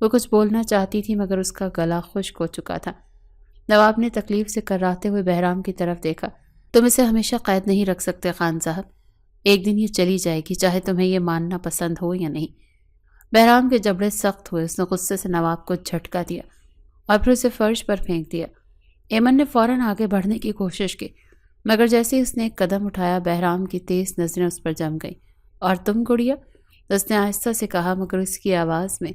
وہ کچھ بولنا چاہتی تھی، مگر اس کا گلا خشک ہو چکا تھا۔ نواب نے تکلیف سے کراتے ہوئے بہرام کی طرف دیکھا۔ تم اسے ہمیشہ قید نہیں رکھ سکتے خان صاحب، ایک دن یہ چلی جائے گی، چاہے تمہیں یہ ماننا پسند ہو یا نہیں۔ بہرام کے جبڑے سخت ہوئے۔ اس نے غصے سے نواب کو جھٹکا دیا اور پھر اسے فرش پر پھینک دیا۔ ایمن نے فوراً آگے بڑھنے کی کوشش کی، مگر جیسے اس نے ایک قدم اٹھایا، بہرام کی تیز نظریں اس پر جم گئیں۔ اور تم گڑیا؟ اس نے آہستہ سے کہا، مگر اس کی آواز میں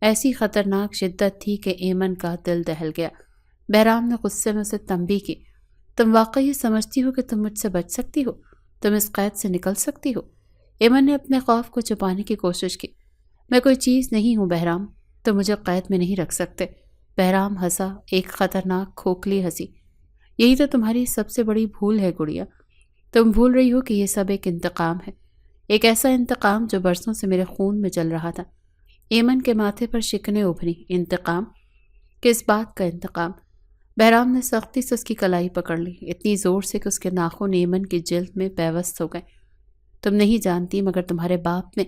ایسی خطرناک شدت تھی کہ ایمن کا دل دہل گیا۔ بہرام نے غصے میں اسے تنبیہ کی، تم واقعی یہ سمجھتی ہو کہ تم مجھ سے بچ سکتی ہو؟ تم اس قید سے نکل سکتی ہو؟ ایمن نے اپنے خوف کو چھپانے کی کوشش کی۔ میں کوئی چیز نہیں ہوں بہرام، تم مجھے قید میں نہیں رکھ سکتے۔ بہرام ہنسا، ایک خطرناک کھوکھلی ہنسی۔ یہی تو تمہاری سب سے بڑی بھول ہے گڑیا، تم بھول رہی ہو کہ یہ سب ایک انتقام ہے، ایک ایسا انتقام جو برسوں سے میرے خون میں جل رہا تھا۔ ایمن کے ماتھے پر شکنیں ابھری۔ انتقام؟ کس بات کا انتقام؟ بہرام نے سختی سے اس کی کلائی پکڑ لی، اتنی زور سے کہ اس کے ناخن ایمن کی جلد میں پیوست ہو گئے۔ تم نہیں جانتی، مگر تمہارے باپ نے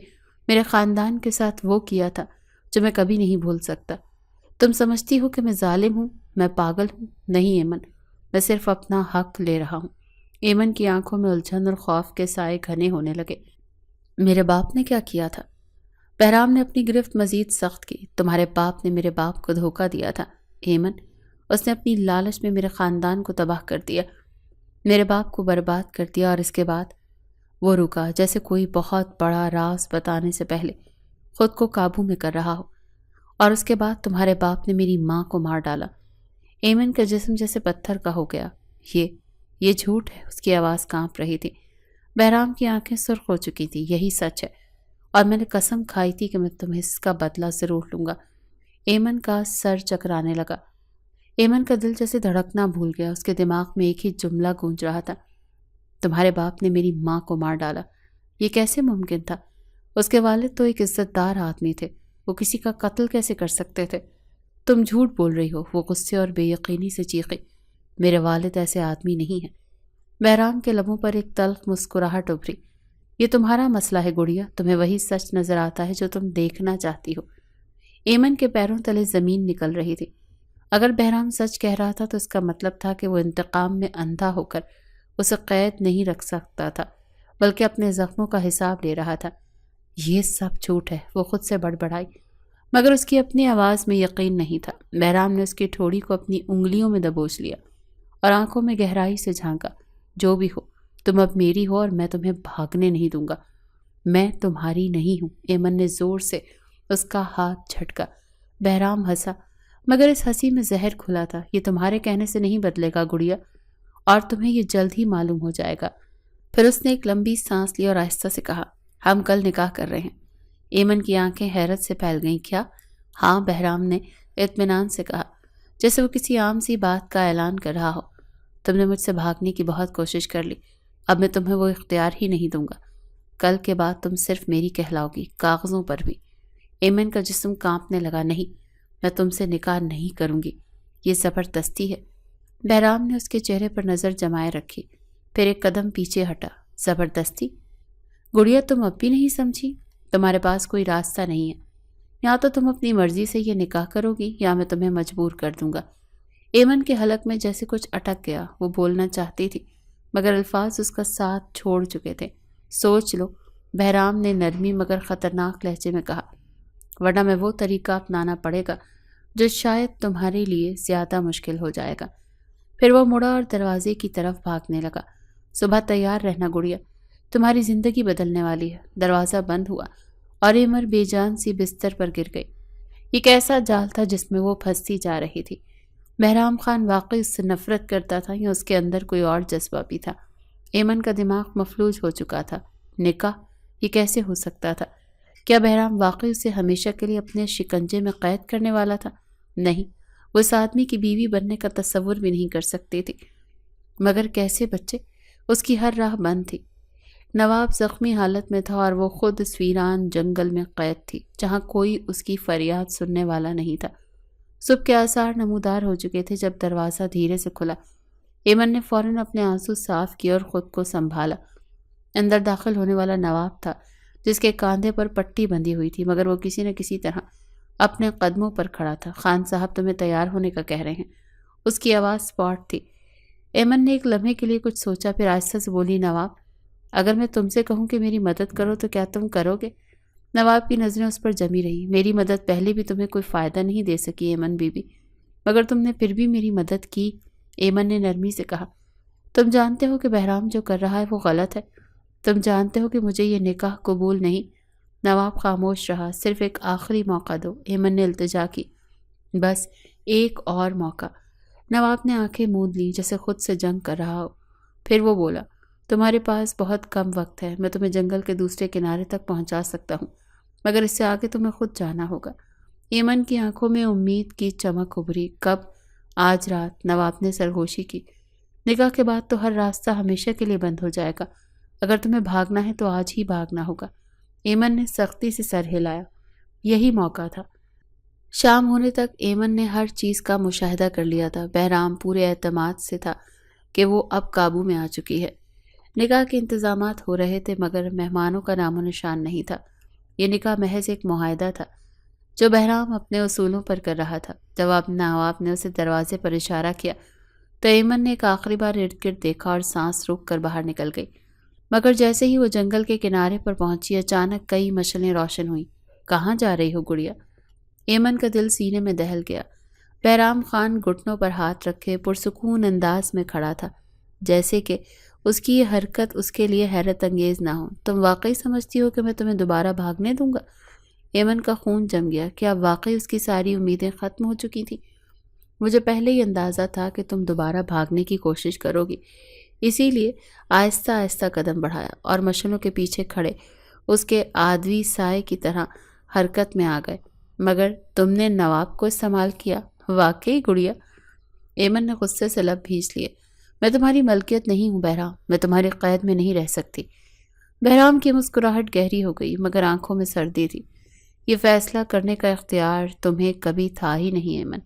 میرے خاندان کے ساتھ وہ کیا تھا جو میں کبھی نہیں بھول سکتا۔ تم سمجھتی ہو کہ میں ظالم ہوں، میں پاگل ہوں؟ نہیں ایمن، میں صرف اپنا حق لے رہا ہوں۔ ایمن کی آنکھوں میں الجھن اور خوف کے سائے گھنے ہونے لگے۔ میرے باپ نے کیا کیا تھا؟ بہرام نے اپنی گرفت مزید سخت کی۔ تمہارے باپ نے میرے باپ کو دھوکہ دیا تھا ایمن، اس نے اپنی لالچ میں میرے خاندان کو تباہ کر دیا، میرے باپ کو برباد کر دیا، اور اس کے بعد وہ رکا، جیسے کوئی بہت بڑا راز بتانے سے پہلے خود کو قابو میں کر رہا ہو۔ اور اس کے بعد تمہارے باپ نے میری ماں کو مار ڈالا۔ ایمن کا جسم جیسے پتھر کا ہو گیا۔ یہ جھوٹ ہے، اس کی آواز کانپ رہی تھی۔ بہرام کی آنکھیں سرخ ہو چکی تھی۔ یہی سچ ہے، اور میں نے قسم کھائی تھی کہ میں تمہیں اس کا بدلہ ضرور لوں گا۔ ایمن کا سر چکرانے لگا۔ ایمن کا دل جیسے دھڑکنا بھول گیا۔ اس کے دماغ میں ایک ہی جملہ گونج رہا تھا، تمہارے باپ نے میری ماں کو مار ڈالا۔ یہ کیسے ممکن تھا؟ اس کے والد تو ایک عزت دار آدمی تھے، وہ کسی کا قتل کیسے کر سکتے تھے؟ تم جھوٹ بول رہی ہو، وہ غصے اور بے یقینی سے چیخی۔ میرے والد ایسے آدمی نہیں ہیں۔ بہرام کے لبوں پر ایک تلخ مسکراہٹ ابھری۔ یہ تمہارا مسئلہ ہے گڑیا، تمہیں وہی سچ نظر آتا ہے جو تم دیکھنا چاہتی ہو۔ ایمن کے پیروں تلے زمین نکل رہی تھی۔ اگر بہرام سچ کہہ رہا تھا تو اس کا مطلب تھا کہ وہ انتقام میں اندھا ہو کر اسے قید نہیں رکھ سکتا تھا، بلکہ اپنے زخموں کا حساب لے رہا تھا۔ یہ سب جھوٹ ہے، وہ خود سے بڑبڑائی، مگر اس کی اپنی آواز میں یقین نہیں تھا۔ بہرام نے اس کی ٹھوڑی کو اپنی انگلیوں میں دبوچ لیا اور آنکھوں میں گہرائی سے جھانکا۔ جو بھی ہو، تم اب میری ہو اور میں تمہیں بھاگنے نہیں دوں گا۔ میں تمہاری نہیں ہوں۔ ایمن نے زور سے اس کا ہاتھ جھٹکا۔ بہرام ہنسا، مگر اس ہنسی میں زہر کھلا تھا۔ یہ تمہارے کہنے سے نہیں بدلے گا گڑیا، اور تمہیں یہ جلد ہی معلوم ہو جائے گا۔ پھر اس نے ایک لمبی سانس لی اور آہستہ سے کہا، ہم کل نکاح کر رہے ہیں۔ ایمن کی آنکھیں حیرت سے پھیل گئیں۔ کیا؟ ہاں، بہرام نے اطمینان سے کہا، جیسے وہ کسی عام سی بات کا اعلان کر رہا ہو۔ تم نے مجھ سے بھاگنے کی بہت کوشش کر لی، اب میں تمہیں وہ اختیار ہی نہیں دوں گا۔ کل کے بعد تم صرف میری کہلاؤ گی، کاغذوں پر بھی۔ ایمن کا جسم کانپنے لگا۔ نہیں، میں تم سے نکاح نہیں کروں گی، یہ زبردستی ہے۔ بہرام نے اس کے چہرے پر نظر جمائے رکھی، پھر ایک قدم پیچھے ہٹا۔ زبردستی؟ گڑیا، تم اب بھی نہیں سمجھی؟ تمہارے پاس کوئی راستہ نہیں ہے، یا تو تم اپنی مرضی سے یہ نکاح کرو گی یا میں تمہیں مجبور کر دوں گا۔ ایمن کے حلق میں جیسے کچھ اٹک گیا۔ وہ بولنا چاہتی تھی مگر الفاظ اس کا ساتھ چھوڑ چکے تھے۔ سوچ لو، بہرام نے نرمی مگر خطرناک لہجے میں کہا، ورنہ میں وہ طریقہ اپنانا پڑے گا جو شاید تمہارے لیے زیادہ مشکل ہو جائے گا۔ پھر وہ مڑا اور دروازے کی طرف بھاگنے لگا۔ صبح تیار رہنا گڑیا، تمہاری زندگی بدلنے والی ہے۔ دروازہ بند ہوا اور ایمن بے جان سی بستر پر گر گئی۔ یہ کیسا جال تھا جس میں وہ پھنستی جا رہی تھی؟ بہرام خان واقعی اس سے نفرت کرتا تھا یا اس کے اندر کوئی اور جذبہ بھی تھا؟ ایمن کا دماغ مفلوج ہو چکا تھا۔ نکاح؟ یہ کیسے ہو سکتا تھا؟ کیا بہرام واقعی اسے ہمیشہ کے لیے اپنے شکنجے میں قید کرنے والا تھا؟ نہیں، وہ اس آدمی کی بیوی بننے کا تصور بھی نہیں کر سکتی تھی۔ مگر کیسے بچے؟ اس کی ہر راہ بند تھی۔ نواب زخمی حالت میں تھا اور وہ خود اس ویران جنگل میں قید تھی جہاں کوئی اس کی فریاد سننے والا نہیں تھا۔ صبح کے آثار نمودار ہو چکے تھے جب دروازہ دھیرے سے کھلا۔ ایمن نے فوراً اپنے آنسو صاف کیے اور خود کو سنبھالا۔ اندر داخل ہونے والا نواب تھا جس کے کاندھے پر پٹی بندھی ہوئی تھی، مگر وہ کسی نہ کسی طرح اپنے قدموں پر کھڑا تھا۔ خان صاحب تمہیں تیار ہونے کا کہہ رہے ہیں۔ اس کی آواز سپاٹ تھی۔ ایمن نے ایک لمحے کے لیے کچھ سوچا، پھر آہستہ سے بولی، نواب، اگر میں تم سے کہوں کہ میری مدد کرو تو کیا تم کرو گے؟ نواب کی نظریں اس پر جمی رہی۔ میری مدد پہلے بھی تمہیں کوئی فائدہ نہیں دے سکی ایمن بی بی، مگر تم نے پھر بھی میری مدد کی۔ ایمن نے نرمی سے کہا، تم جانتے ہو کہ بہرام جو کر رہا ہے وہ غلط ہے، تم جانتے ہو کہ مجھے یہ نکاح قبول نہیں۔ نواب خاموش رہا۔ صرف ایک آخری موقع دو، ایمن نے التجا کی، بس ایک اور موقع۔ نواب نے آنکھیں موند لی جیسے خود سے جنگ کر رہا ہو۔ پھر وہ بولا، تمہارے پاس بہت کم وقت ہے، میں تمہیں جنگل کے دوسرے کنارے تک پہنچا سکتا ہوں، مگر اس سے آگے تمہیں خود جانا ہوگا۔ ایمن کی آنکھوں میں امید کی چمک ابھری۔ کب؟ آج رات۔ نواب نے سرگوشی کی۔ نکاح کے بعد تو ہر راستہ ہمیشہ کے لیے بند ہو جائے گا۔ اگر تمہیں بھاگنا ہے تو آج ہی بھاگنا ہوگا۔ ایمن نے سختی سے سر ہلایا۔ یہی موقع تھا۔ شام ہونے تک ایمن نے ہر چیز کا مشاہدہ کر لیا تھا۔ بہرام پورے اعتماد سے تھا کہ وہ اب قابو میں آ چکی ہے۔ نکاح کے انتظامات ہو رہے تھے مگر مہمانوں کا نام و نشان نہیں تھا۔ یہ نکاح محض ایک معاہدہ تھا جو بہرام اپنے اصولوں پر کر رہا تھا۔ جب نواب نے اسے دروازے پر اشارہ کیا تو ایمن نے ایک آخری بار ارد گرد دیکھا اور سانس روک کر باہر نکل گئی۔ مگر جیسے ہی وہ جنگل کے کنارے پر پہنچی، اچانک کئی مشعلیں روشن ہوئیں۔ کہاں جا رہی ہو گڑیا؟ ایمن کا دل سینے میں دہل گیا۔ بہرام خان گھٹنوں پر ہاتھ رکھے پرسکون انداز میں کھڑا تھا، جیسے کہ اس کی یہ حرکت اس کے لیے حیرت انگیز نہ ہو۔ تم واقعی سمجھتی ہو کہ میں تمہیں دوبارہ بھاگنے دوں گا؟ ایمن کا خون جم گیا۔ کیا واقعی اس کی ساری امیدیں ختم ہو چکی تھیں؟ مجھے پہلے ہی اندازہ تھا کہ تم دوبارہ بھاگنے کی کوشش کرو گی، اسی لیے آہستہ آہستہ قدم بڑھایا اور مشعلوں کے پیچھے کھڑے اس کے آدمی سائے کی طرح حرکت میں آ گئے۔ مگر تم نے نواب کو استعمال کیا؟ واقعی گڑیا؟ ایمن نے غصے سے لب بھیج لیے۔ میں تمہاری ملکیت نہیں ہوں بہرام، میں تمہاری قید میں نہیں رہ سکتی۔ بہرام کی مسکراہٹ گہری ہو گئی مگر آنکھوں میں سردی تھی۔ یہ فیصلہ کرنے کا اختیار تمہیں کبھی تھا ہی نہیں ایمن۔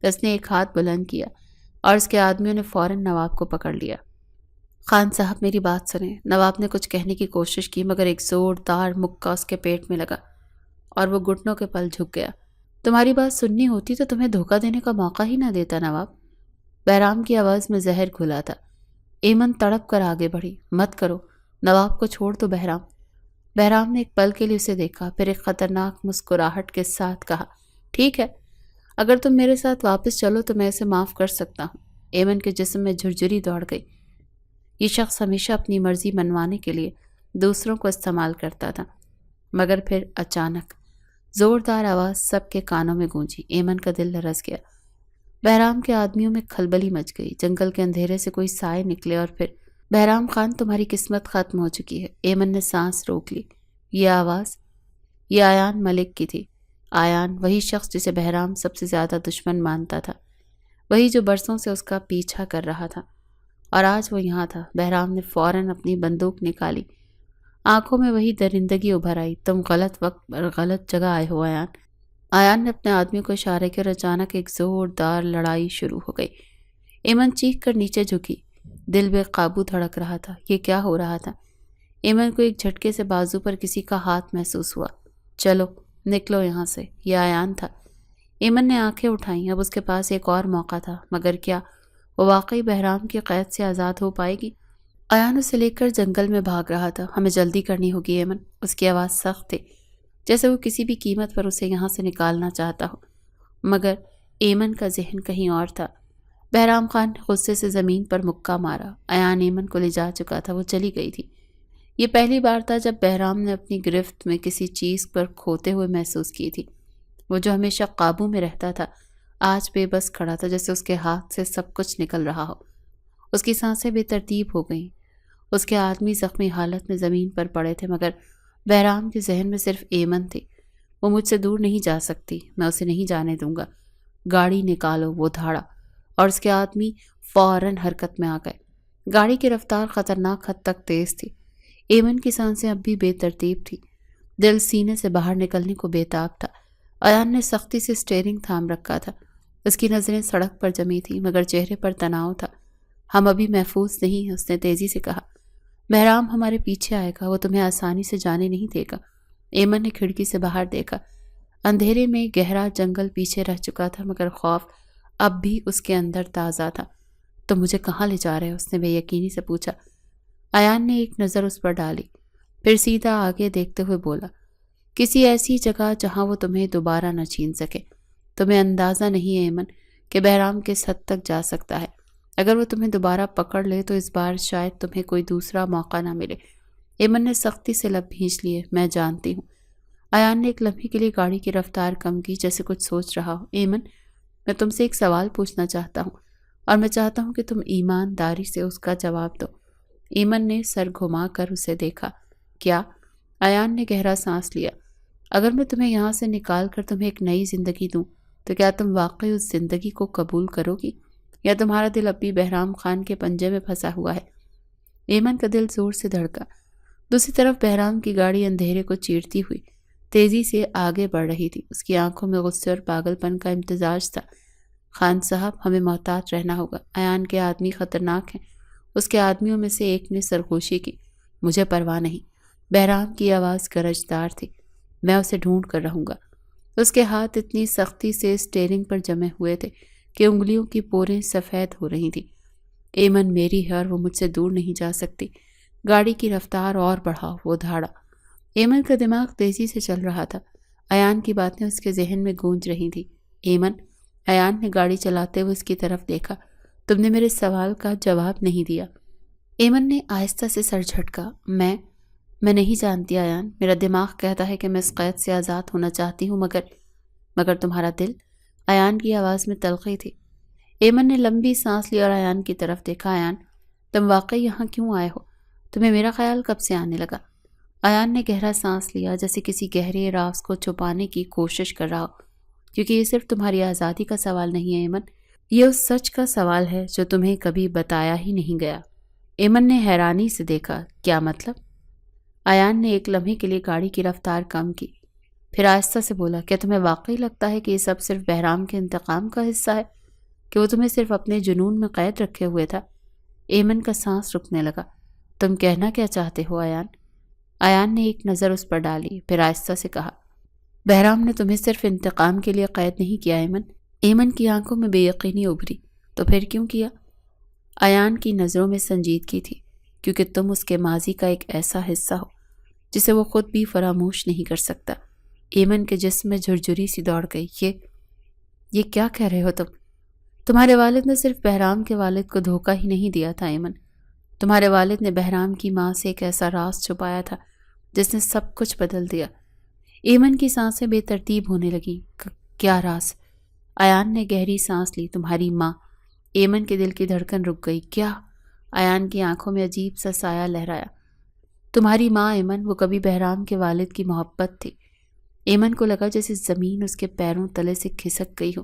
اس نے ایک ہاتھ بلند کیا اور اس کے آدمیوں نے فوراً نواب کو پکڑ لیا۔ خان صاحب میری بات سنیں۔ نواب نے کچھ کہنے کی کوشش کی مگر ایک زوردار مکہ اس کے پیٹ میں لگا اور وہ گھٹنوں کے پل جھک گیا۔ تمہاری بات سننی ہوتی تو تمہیں دھوکہ دینے کا موقع ہی نہ دیتا نواب۔ بہرام کی آواز میں زہر گھلا تھا۔ ایمن تڑپ کر آگے بڑھی۔ مت کرو، نواب کو چھوڑ دو بہرام۔ بہرام نے ایک پل کے لیے اسے دیکھا، پھر ایک خطرناک مسکراہٹ کے ساتھ کہا، ٹھیک ہے، اگر تم میرے ساتھ واپس چلو تو میں اسے معاف کر سکتا ہوں۔ ایمن کے جسم میں جھرجھری دوڑ گئی۔ یہ شخص ہمیشہ اپنی مرضی منوانے کے لیے دوسروں کو استعمال کرتا تھا۔ مگر پھر اچانک زوردار آواز سب کے کانوں میں گونجی۔ ایمن کا دل لرز گیا۔ بہرام کے آدمیوں میں کھلبلی مچ گئی۔ جنگل کے اندھیرے سے کوئی سائے نکلے اور پھر بہرام خان تمہاری قسمت ختم ہو چکی ہے۔ ایمن نے سانس روک لی۔ یہ آواز یہ آیان ملک کی تھی۔ آیان، وہی شخص جسے بہرام سب سے زیادہ دشمن مانتا تھا، وہی جو برسوں سے اس کا پیچھا کر رہا تھا، اور آج وہ یہاں تھا۔ بہرام نے فوراً اپنی بندوق نکالی۔ آنکھوں میں وہی درندگی ابھر آئی۔ تم غلط وقت پر غلط جگہ آئے ہو آیان۔ آیان نے اپنے آدمی کو اشارے کیا اور اچانک ایک زوردار لڑائی شروع ہو گئی۔ ایمن چیخ کر نیچے جھکی۔ دل بے قابو دھڑک رہا تھا۔ یہ کیا ہو رہا تھا؟ ایمن کو ایک جھٹکے سے بازو پر کسی کا ہاتھ محسوس ہوا۔ چلو نکلو یہاں سے۔ یہ آیان تھا۔ ایمن نے آنکھیں اٹھائیں۔ اب اس کے پاس ایک اور موقع تھا، مگر کیا وہ واقعی بہرام کی قید سے آزاد ہو پائے گی؟ آیان اسے لے کر جنگل میں بھاگ رہا تھا۔ ہمیں جلدی کرنی ہوگی ایمن۔ اس کی آواز سخت تھی، جیسے وہ کسی بھی قیمت پر اسے یہاں سے نکالنا چاہتا ہو، مگر ایمن کا ذہن کہیں اور تھا۔ بہرام خان نے غصے سے زمین پر مکہ مارا۔ ایان ایمن کو لے جا چکا تھا۔ وہ چلی گئی تھی۔ یہ پہلی بار تھا جب بہرام نے اپنی گرفت میں کسی چیز پر کھوتے ہوئے محسوس کی تھی۔ وہ جو ہمیشہ قابو میں رہتا تھا آج بے بس کھڑا تھا، جیسے اس کے ہاتھ سے سب کچھ نکل رہا ہو۔ اس کی سانسیں بے ترتیب ہو گئیں۔ اس کے آدمی زخمی حالت میں زمین پر پڑے تھے، مگر بہرام کے ذہن میں صرف ایمن تھی۔ وہ مجھ سے دور نہیں جا سکتی، میں اسے نہیں جانے دوں گا۔ گاڑی نکالو، وہ دھاڑا، اور اس کے آدمی فوراً حرکت میں آ گئے۔ گاڑی کی رفتار خطرناک حد تک تیز تھی۔ ایمن کی سانسیں اب بھی بے ترتیب تھی۔ دل سینے سے باہر نکلنے کو بے تاب تھا۔ ایان نے سختی سے اسٹیئرنگ تھام رکھا تھا۔ اس کی نظریں سڑک پر جمی تھیں، مگر چہرے پر تناؤ تھا۔ ہم ابھی محفوظ نہیں ہیں، اس نے تیزی سے کہا۔ بہرام ہمارے پیچھے آئے گا، وہ تمہیں آسانی سے جانے نہیں دے گا۔ ایمن نے کھڑکی سے باہر دیکھا۔ اندھیرے میں گہرا جنگل پیچھے رہ چکا تھا، مگر خوف اب بھی اس کے اندر تازہ تھا۔ تم مجھے کہاں لے جا رہے ہو؟ اس نے بے یقینی سے پوچھا۔ ایان نے ایک نظر اس پر ڈالی، پھر سیدھا آگے دیکھتے ہوئے بولا، کسی ایسی جگہ جہاں وہ تمہیں دوبارہ نہ چھین سکے۔ تمہیں اندازہ نہیں ہے ایمن کہ بہرام کس حد تک جا سکتا ہے۔ اگر وہ تمہیں دوبارہ پکڑ لے تو اس بار شاید تمہیں کوئی دوسرا موقع نہ ملے۔ ایمن نے سختی سے لب بھینچ لیے۔ میں جانتی ہوں۔ ایان نے ایک لمحے کے لیے گاڑی کی رفتار کم کی، جیسے کچھ سوچ رہا ہو۔ ایمن، میں تم سے ایک سوال پوچھنا چاہتا ہوں، اور میں چاہتا ہوں کہ تم ایمانداری سے اس کا جواب دو۔ ایمن نے سر گھما کر اسے دیکھا۔ کیا؟ ایان نے گہرا سانس لیا۔ اگر میں تمہیں یہاں سے نکال کر تمہیں ایک نئی زندگی دوں تو کیا تم واقعی اس زندگی کو قبول کرو گی، یا تمہارا دل اب بھی بہرام خان کے پنجے میں پھنسا ہوا ہے؟ ایمن کا دل زور سے دھڑکا۔ دوسری طرف بہرام کی گاڑی اندھیرے کو چیرتی ہوئی تیزی سے آگے بڑھ رہی تھی۔ اس کی آنکھوں میں غصے اور پاگل پن کا امتزاج تھا۔ خان صاحب، ہمیں محتاط رہنا ہوگا۔ ایان کے آدمی خطرناک ہیں۔ اس کے آدمیوں میں سے ایک نے سرگوشی کی۔ مجھے پرواہ نہیں۔ بہرام کی آواز گرجدار تھی۔ میں اسے ڈھونڈ کر رہوں گا۔ اس کے ہاتھ اتنی سختی سے اسٹیئرنگ پر جمے ہوئے تھے کہ انگلیوں کی پوریں سفید ہو رہی تھیں۔ ایمن میری ہے اور وہ مجھ سے دور نہیں جا سکتی۔ گاڑی کی رفتار اور بڑھاؤ، وہ دھاڑا۔ ایمن کا دماغ تیزی سے چل رہا تھا۔ ایان کی باتیں اس کے ذہن میں گونج رہی تھیں۔ ایمن، ایان نے گاڑی چلاتے ہوئے اس کی طرف دیکھا، تم نے میرے سوال کا جواب نہیں دیا۔ ایمن نے آہستہ سے سر جھٹکا۔ میں نہیں جانتی ایان۔ میرا دماغ کہتا ہے کہ میں اس قید سے آزاد ہونا چاہتی ہوں، مگر تمہارا دل؟ ایان کی آواز میں تلخی تھی۔ ایمن نے لمبی سانس لی اور ایان کی طرف دیکھا۔ ایان، تم واقعی یہاں کیوں آئے ہو؟ تمہیں میرا خیال کب سے آنے لگا؟ ایان نے گہرا سانس لیا، جیسے کسی گہرے راز کو چھپانے کی کوشش کر رہا ہو۔ کیونکہ یہ صرف تمہاری آزادی کا سوال نہیں ہے ایمن، یہ اس سچ کا سوال ہے جو تمہیں کبھی بتایا ہی نہیں گیا۔ ایمن نے حیرانی سے دیکھا۔ کیا مطلب؟ ایان نے ایک لمحے کے لیے گاڑی کی رفتار کم کی، پھر آہستہ سے بولا، کیا تمہیں واقعی لگتا ہے کہ یہ سب صرف بہرام کے انتقام کا حصہ ہے، کہ وہ تمہیں صرف اپنے جنون میں قید رکھے ہوئے تھا؟ ایمن کا سانس رکنے لگا۔ تم کہنا کیا چاہتے ہو ایان؟ ایان نے ایک نظر اس پر ڈالی، پھر آہستہ سے کہا، بہرام نے تمہیں صرف انتقام کے لیے قید نہیں کیا ایمن۔ ایمن کی آنکھوں میں بے یقینی ابھری۔ تو پھر کیوں کیا؟ ایان کی نظروں میں سنجیدگی تھی۔ کیونکہ تم اس کے ماضی کا ایک ایسا حصہ ہو جسے وہ خود بھی فراموش نہیں کر سکتا۔ ایمن کے جسم میں جھرجھری سی دوڑ گئی۔ یہ کیا کہہ رہے ہو تم؟ تمہارے والد نے صرف بہرام کے والد کو دھوکہ ہی نہیں دیا تھا ایمن، تمہارے والد نے بہرام کی ماں سے ایک ایسا راز چھپایا تھا جس نے سب کچھ بدل دیا۔ ایمن کی سانسیں بے ترتیب ہونے لگیں۔ کیا راز؟ ایان نے گہری سانس لی۔ تمہاری ماں۔ ایمن کے دل کی دھڑکن رک گئی۔ کیا؟ ایان کی آنکھوں میں عجیب سا سایہ لہرایا۔ تمہاری ماں ایمن، وہ کبھی بہرام کے والد کی محبت تھی۔ ایمن کو لگا جیسے زمین اس کے پیروں تلے سے کھسک گئی ہو۔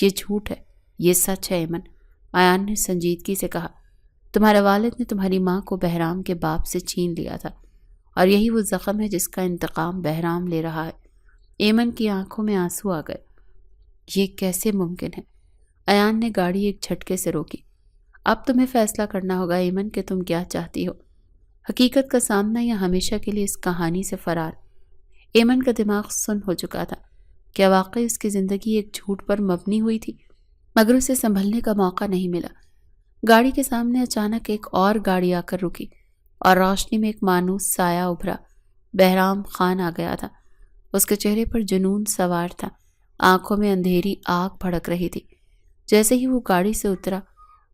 یہ جھوٹ ہے، یہ سچ ہے ایمن، ایان نے سنجیدگی سے کہا۔ تمہارے والد نے تمہاری ماں کو بہرام کے باپ سے چھین لیا تھا، اور یہی وہ زخم ہے جس کا انتقام بہرام لے رہا ہے۔ ایمن کی آنکھوں میں آنسو آ گئے۔ یہ کیسے ممکن ہے؟ ایان نے گاڑی ایک جھٹکے سے روکی۔ اب تمہیں فیصلہ کرنا ہوگا ایمن کہ تم کیا چاہتی ہو، حقیقت کا سامنا یا ہمیشہ کے لیے اس کہانی سے فرار۔ ایمن کا دماغ سن ہو چکا تھا۔ کیا واقعی اس کی زندگی ایک جھوٹ پر مبنی ہوئی تھی؟ مگر اسے سنبھلنے کا موقع نہیں ملا۔ گاڑی کے سامنے اچانک ایک اور گاڑی آ کر رکی، اور روشنی میں ایک مانوس سایہ ابھرا۔ بہرام خان آ گیا تھا۔ اس کے چہرے پر جنون سوار تھا، آنکھوں میں اندھیری آگ بھڑک رہی تھی۔ جیسے ہی وہ گاڑی سے اترا،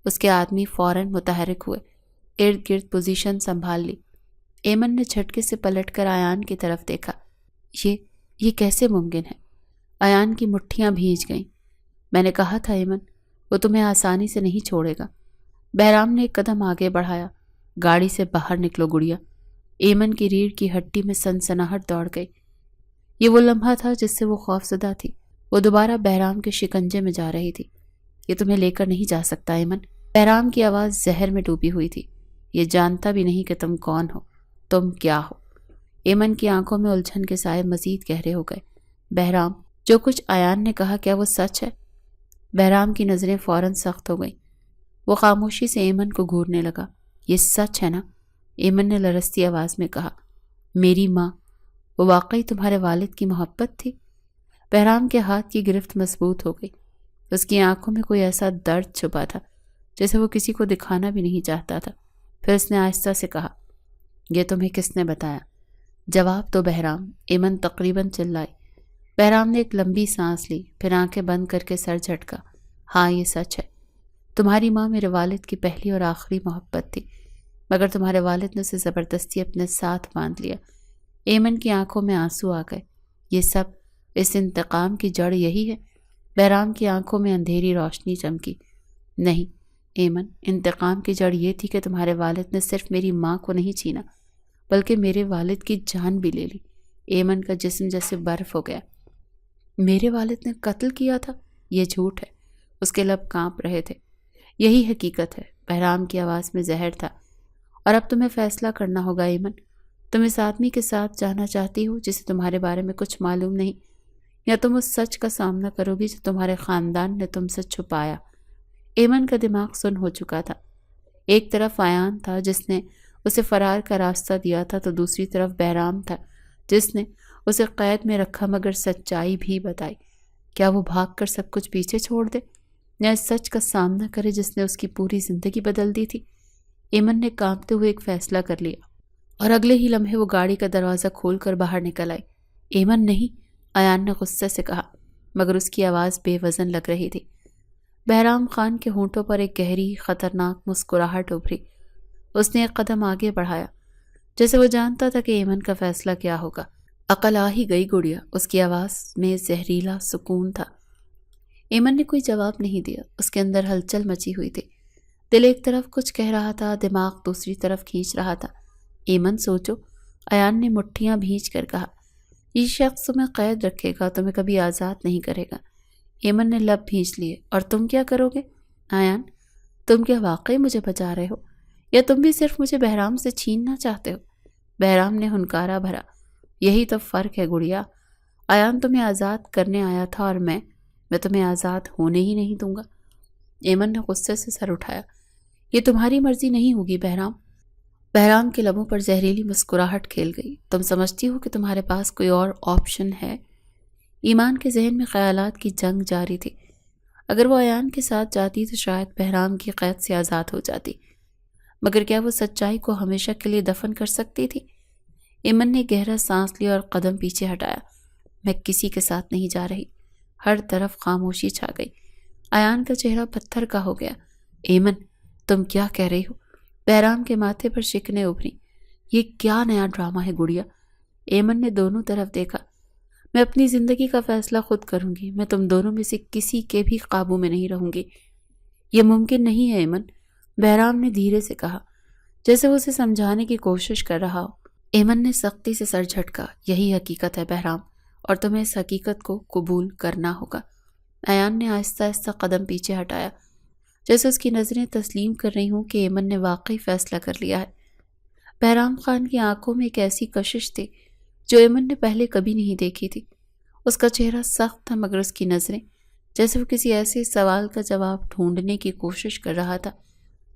اس کے آدمی فوراً متحرک ہوئے، ارد گرد پوزیشن سنبھال لی۔ ایمن نے جھٹکے سے پلٹ کر ایان کی طرف دیکھا۔ یہ کیسے ممکن ہے؟ ایان کی مٹھیاں بھیج گئیں۔ میں نے کہا تھا ایمن، وہ تمہیں آسانی سے نہیں چھوڑے گا۔ بہرام نے ایک قدم آگے بڑھایا۔ گاڑی سے باہر نکلو گڑیا۔ ایمن کی ریڑھ کی ہڈی میں سنسناہٹ دوڑ گئی۔ یہ وہ لمحہ تھا جس سے وہ خوفزدہ تھی۔ وہ دوبارہ بہرام کے شکنجے میں جا رہی تھی۔ یہ تمہیں لے کر نہیں جا سکتا ایمن۔ بہرام کی آواز زہر میں ڈوبی ہوئی تھی۔ یہ جانتا بھی نہیں کہ تم کون ہو، تم کیا ہو۔ ایمن کی آنکھوں میں الجھن کے سائے مزید گہرے ہو گئے۔ بہرام، جو کچھ ایان نے کہا کیا وہ سچ ہے؟ بہرام کی نظریں فوراً سخت ہو گئیں۔ وہ خاموشی سے ایمن کو گھورنے لگا۔ یہ سچ ہے نا؟ ایمن نے لرزتی آواز میں کہا۔ میری ماں، وہ واقعی تمہارے والد کی محبت تھی؟ بہرام کے ہاتھ کی گرفت مضبوط ہو گئی۔ اس کی آنکھوں میں کوئی ایسا درد چھپا تھا جیسے وہ کسی کو دکھانا بھی نہیں چاہتا تھا۔ پھر اس نے آہستہ سے کہا، یہ تمہیں کس نے بتایا؟ جواب دو بہرام، ایمن تقریباً چلائی۔ بہرام نے ایک لمبی سانس لی، پھر آنکھیں بند کر کے سر جھٹکا۔ ہاں، یہ سچ ہے۔ تمہاری ماں میرے والد کی پہلی اور آخری محبت تھی، مگر تمہارے والد نے اسے زبردستی اپنے ساتھ باندھ لیا۔ ایمن کی آنکھوں میں آنسو آ گئے۔ یہ سب، اس انتقام کی جڑ یہی ہے؟ بہرام کی آنکھوں میں اندھیری روشنی چمکی۔ نہیں ایمن، انتقام کی جڑ یہ تھی کہ تمہارے والد نے صرف میری ماں کو نہیں چھینا، بلکہ میرے والد کی جان بھی لے لی۔ ایمن کا جسم جیسے برف ہو گیا۔ میرے والد نے قتل کیا تھا؟ یہ جھوٹ ہے۔ اس کے لب کانپ رہے تھے۔ یہی حقیقت ہے۔ بہرام کی آواز میں زہر تھا۔ اور اب تمہیں فیصلہ کرنا ہوگا ایمن، تم اس آدمی کے ساتھ جانا چاہتی ہو جسے تمہارے بارے میں کچھ معلوم نہیں، یا تم اس سچ کا سامنا کرو گی جو تمہارے خاندان نے تم سے چھپایا۔ ایمن کا دماغ سن ہو چکا تھا۔ ایک طرف ایان تھا جس نے اسے فرار کا راستہ دیا تھا، تو دوسری طرف بہرام تھا جس نے اسے قید میں رکھا مگر سچائی بھی بتائی۔ کیا وہ بھاگ کر سب کچھ پیچھے چھوڑ دے، یا اس سچ کا سامنا کرے جس نے اس کی پوری زندگی بدل دی تھی؟ ایمن نے کانپتے ہوئے ایک فیصلہ کر لیا، اور اگلے ہی لمحے وہ گاڑی کا دروازہ کھول کر باہر نکل آئی۔ ایمن نہیں، ایان نے غصے سے کہا، مگر اس کی آواز بے وزن لگ رہی تھی۔ بہرام خان کے ہونٹوں پر ایک گہری خطرناک مسکراہٹ ابھری۔ اس نے ایک قدم آگے بڑھایا، جیسے وہ جانتا تھا کہ ایمن کا فیصلہ کیا ہوگا۔ عقل آ ہی گئی گڑیا، اس کی آواز میں زہریلا سکون تھا۔ ایمن نے کوئی جواب نہیں دیا۔ اس کے اندر ہلچل مچی ہوئی تھی۔ دل ایک طرف کچھ کہہ رہا تھا، دماغ دوسری طرف کھینچ رہا تھا۔ ایمن سوچو، ایان نے مٹھیاں بھیج کر کہا، یہ شخص تمہیں قید رکھے گا، تمہیں کبھی آزاد نہیں کرے گا۔ ایمن نے لب بھینچ لیے۔ اور تم کیا کرو گے؟ ایان، تم کیا واقعی مجھے بچا رہے ہو، یا تم بھی صرف مجھے بہرام سے چھیننا چاہتے ہو؟ بہرام نے ہنکارا بھرا۔ یہی تو فرق ہے گڑیا، ایان تمہیں آزاد کرنے آیا تھا، اور میں تمہیں آزاد ہونے ہی نہیں دوں گا۔ ایمن نے غصے سے سر اٹھایا۔ یہ تمہاری مرضی نہیں ہوگی بہرام۔ بہرام کے لبوں پر زہریلی مسکراہٹ کھیل گئی۔ تم سمجھتی ہو کہ تمہارے پاس کوئی اور آپشن ہے؟ ایمان کے ذہن میں خیالات کی جنگ جاری تھی۔ اگر وہ ایان کے ساتھ جاتی تو شاید بہرام کی قید سے آزاد ہو جاتی، مگر کیا وہ سچائی کو ہمیشہ کے لیے دفن کر سکتی تھی؟ ایمن نے گہرا سانس لیا اور قدم پیچھے ہٹایا۔ میں کسی کے ساتھ نہیں جا رہی۔ ہر طرف خاموشی چھا گئی۔ ایان کا چہرہ پتھر کا ہو گیا۔ ایمن، تم کیا کہہ رہی ہو؟ بہرام کے ماتھے پر شکنیں ابھری۔ یہ کیا نیا ڈرامہ ہے گڑیا؟ ایمن نے دونوں طرف دیکھا۔ میں اپنی زندگی کا فیصلہ خود کروں گی، میں تم دونوں میں سے کسی کے بھی قابو میں نہیں رہوں گی۔ یہ ممکن نہیں ہے ایمن، بہرام نے دھیرے سے کہا، جیسے وہ اسے سمجھانے کی کوشش کر رہا ہو۔ ایمن نے سختی سے سر جھٹکا۔ یہی حقیقت ہے بہرام، اور تمہیں اس حقیقت کو قبول کرنا ہوگا۔ ایان نے آہستہ آہستہ قدم پیچھے ہٹایا، جیسے اس کی نظریں تسلیم کر رہی ہوں کہ ایمن نے واقعی فیصلہ کر لیا ہے۔ بہرام خان کی آنکھوں میں ایک ایسی کشش تھی جو ایمن نے پہلے کبھی نہیں دیکھی تھی۔ اس کا چہرہ سخت تھا، مگر اس کی نظریں جیسے وہ کسی ایسے سوال کا جواب ڈھونڈنے کی کوشش کر رہا تھا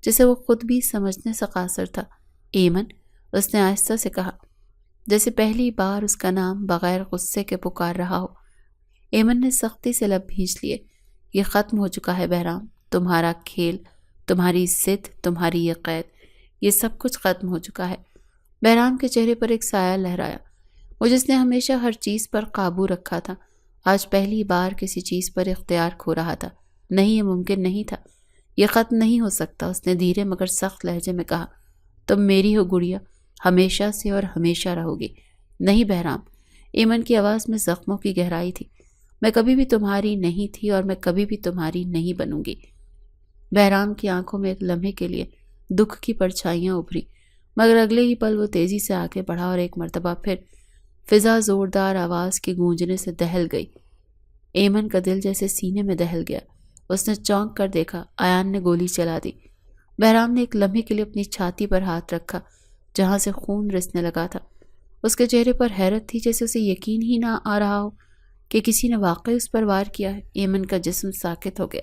جسے وہ خود بھی سمجھنے سے قاصر تھا۔ ایمن، اس نے آہستہ سے کہا، جیسے پہلی بار اس کا نام بغیر غصے کے پکار رہا ہو۔ ایمن نے سختی سے لب بھینچ لیے۔ یہ ختم ہو چکا ہے بہرام، تمہارا کھیل، تمہاری ضد، تمہاری یہ قید، یہ سب کچھ ختم ہو چکا ہے۔ بہرام کے چہرے پر ایک سایہ لہرایا۔ وہ جس نے ہمیشہ ہر چیز پر قابو رکھا تھا، آج پہلی بار کسی چیز پر اختیار کھو رہا تھا۔ نہیں، یہ ممکن نہیں تھا، یہ ختم نہیں ہو سکتا، اس نے دھیرے مگر سخت لہجے میں کہا۔ تم میری ہو گڑیا، ہمیشہ سے اور ہمیشہ رہو گی۔ نہیں بہرام، ایمن کی آواز میں زخموں کی گہرائی تھی۔ میں کبھی بھی تمہاری نہیں تھی اور میں کبھی بھی تمہاری نہیں بنوں گی۔ بہرام کی آنکھوں میں ایک لمحے کے لیے دکھ کی پرچھائیاں ابھری، مگر اگلے ہی پل وہ تیزی سے آگے بڑھا اور ایک مرتبہ پھر فضا زوردار آواز کے گونجنے سے دہل گئی۔ ایمن کا دل جیسے سینے میں دہل گیا۔ اس نے چونک کر دیکھا، ایان نے گولی چلا دی۔ بہرام نے ایک لمحے کے لیے اپنی چھاتی پر ہاتھ رکھا جہاں سے خون رسنے لگا تھا۔ اس کے چہرے پر حیرت تھی، جیسے اسے یقین ہی نہ آ رہا ہو کہ کسی نے واقعی اس پر وار کیا ہے۔ ایمن کا جسم ساکت ہو گیا۔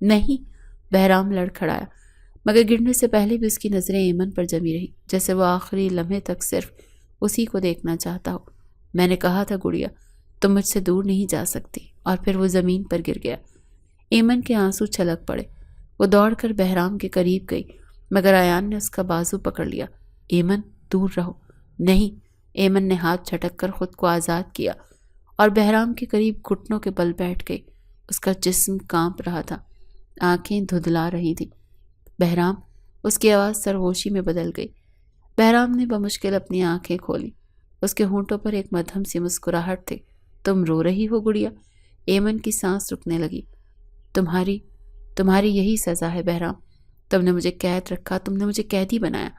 نہیں، بہرام لڑکھڑایا، مگر گرنے سے پہلے بھی اس کی نظریں ایمن پر جمی رہی، جیسے وہ آخری لمحے تک صرف اسی کو دیکھنا چاہتا ہو۔ میں نے کہا تھا گڑیا، تم مجھ سے دور نہیں جا سکتی۔ اور پھر وہ زمین پر گر گیا۔ ایمن کے آنسو چھلک پڑے۔ وہ دوڑ کر بہرام کے قریب گئی، مگر ایان نے اس کا بازو پکڑ لیا۔ ایمن، دور رہو۔ نہیں، ایمن نے ہاتھ جھٹک کر خود کو آزاد کیا اور بہرام کے قریب گھٹنوں کے بل بیٹھ گئی۔ اس کا جسم کانپ رہا تھا، آنکھیں دھدلا رہی تھیں۔ بہرام، اس کی آواز سرگوشی میں بدل گئی۔ بہرام نے بمشکل اپنی آنکھیں کھولی۔ اس کے ہونٹوں پر ایک مدھم سی مسکراہٹ تھی۔ تم رو رہی ہو گڑیا؟ ایمن کی سانس رکنے لگی۔ تمہاری یہی سزا ہے بہرام، تم نے مجھے قید رکھا، تم نے مجھے قیدی بنایا۔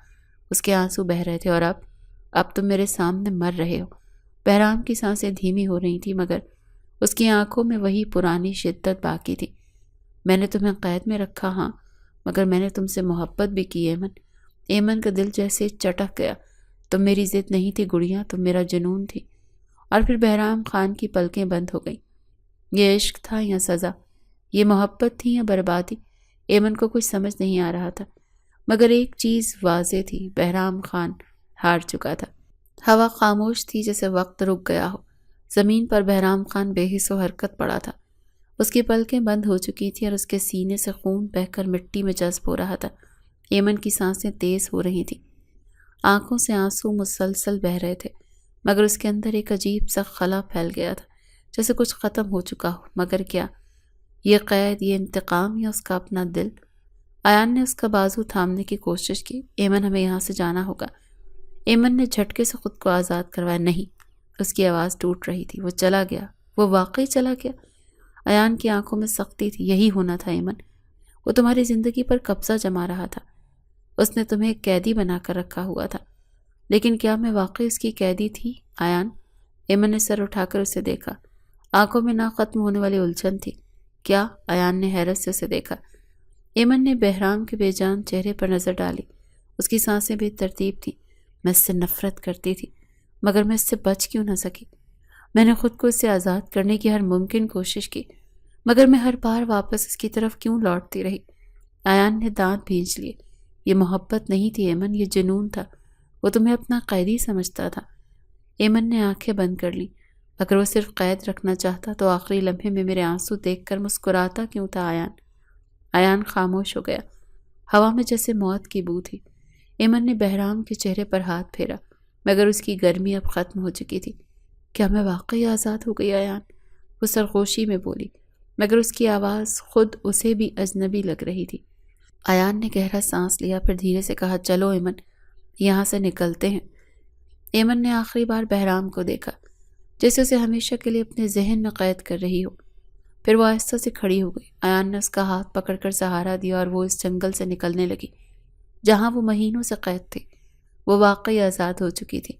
اس کے آنسو بہہ رہے تھے، اور اب تم میرے سامنے مر رہے ہو۔ بہرام کی سانسیں دھیمی ہو رہی تھی، مگر اس کی آنکھوں میں وہی پرانی شدت باقی تھی۔ میں نے تمہیں قید میں رکھا، ہاں، مگر میں نے تم سے محبت بھی کی ایمن۔ ایمن کا دل جیسے چٹک گیا۔ تم میری ضد نہیں تھی گڑیا، تم میرا جنون تھی۔ اور پھر بہرام خان کی پلکیں بند ہو گئیں۔ یہ عشق تھا یا سزا؟ یہ محبت تھی یا بربادی؟ ایمن کو کچھ سمجھ نہیں آ رہا تھا، مگر ایک چیز واضح تھی، بہرام خان ہار چکا تھا۔ ہوا خاموش تھی، جیسے وقت رک گیا ہو۔ زمین پر بہرام خان بے حس و حرکت پڑا تھا۔ اس کی پلکیں بند ہو چکی تھیں اور اس کے سینے سے خون بہہ کر مٹی میں جذب ہو رہا تھا۔ ایمن کی سانسیں تیز ہو رہی تھیں، آنکھوں سے آنسو مسلسل بہہ رہے تھے، مگر اس کے اندر ایک عجیب سا خلا پھیل گیا تھا، جیسے کچھ ختم ہو چکا ہو۔ مگر کیا؟ یہ قید، یہ انتقام، یا اس کا اپنا دل؟ ایان نے اس کا بازو تھامنے کی کوشش کی۔ ایمن، ہمیں یہاں سے جانا ہوگا۔ ایمن نے جھٹکے سے خود کو آزاد کروایا۔ نہیں، اس کی آواز ٹوٹ رہی تھی۔ وہ چلا گیا، وہ واقعی چلا گیا۔ ایان کی آنکھوں میں سختی تھی۔ یہی ہونا تھا ایمن، وہ تمہاری زندگی پر قبضہ جما رہا تھا۔ اس نے تمہیں ایک قیدی بنا کر رکھا ہوا تھا، لیکن کیا میں واقعی اس کی قیدی تھی ایان؟ ایمن نے سر اٹھا کر اسے دیکھا، آنکھوں میں نہ ختم ہونے والی الجھن تھی۔ کیا؟ ایان نے حیرت سے اسے دیکھا۔ ایمن نے بہرام کے بے جان چہرے پر نظر ڈالی۔ اس کی سانسیں بے ترتیب تھیں۔ میں اس سے نفرت کرتی تھی، مگر میں اس سے بچ کیوں نہ سکی؟ میں نے خود کو اس سے آزاد کرنے کی ہر ممکن کوشش کی، مگر میں ہر بار واپس اس کی طرف کیوں لوٹتی رہی؟ ایان نے دانت بھینچ لیے۔ یہ محبت نہیں تھی ایمن، یہ جنون تھا۔ وہ تمہیں اپنا قیدی سمجھتا تھا۔ ایمن نے آنکھیں بند کر لیں۔ اگر وہ صرف قید رکھنا چاہتا تو آخری لمحے میں میرے آنسو دیکھ کر مسکراتا کیوں تھا ایان؟ ایان خاموش ہو گیا۔ ہوا میں جیسے موت کی بو تھی۔ ایمن نے بہرام کے چہرے پر ہاتھ پھیرا، مگر اس کی گرمی اب ختم ہو چکی تھی۔ کیا میں واقعی آزاد ہو گئی ایان؟ وہ سرگوشی میں بولی، مگر اس کی آواز خود اسے بھی اجنبی لگ رہی تھی۔ ایان نے گہرا سانس لیا، پھر دھیرے سے کہا، چلو ایمن، یہاں سے نکلتے ہیں۔ ایمن نے آخری بار بہرام کو دیکھا، جیسے اسے ہمیشہ کے لیے اپنے ذہن میں قید کر رہی ہو۔ پھر وہ آہستہ سے کھڑی ہو گئی۔ ایان نے اس کا ہاتھ پکڑ کر سہارا دیا اور وہ اس جنگل سے نکلنے لگی جہاں وہ مہینوں سے قید تھی۔ وہ واقعی آزاد ہو چکی تھی،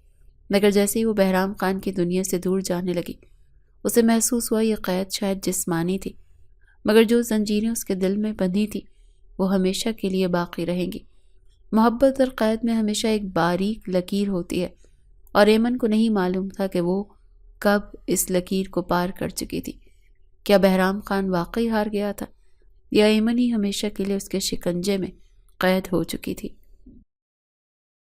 مگر جیسے ہی وہ بہرام خان کی دنیا سے دور جانے لگی، اسے محسوس ہوا یہ قید شاید جسمانی تھی، مگر جو زنجیریں اس کے دل میں بندھی تھی وہ ہمیشہ کے لیے باقی رہیں گی۔ محبت اور قید میں ہمیشہ ایک باریک لکیر ہوتی ہے، اور ایمن کو نہیں معلوم تھا کہ وہ کب اس لکیر کو پار کر چکی تھی۔ کیا بہرام خان واقعی ہار گیا تھا، یا ایمن ہی ہمیشہ کے لیے اس کے شکنجے میں قید ہو چکی تھی؟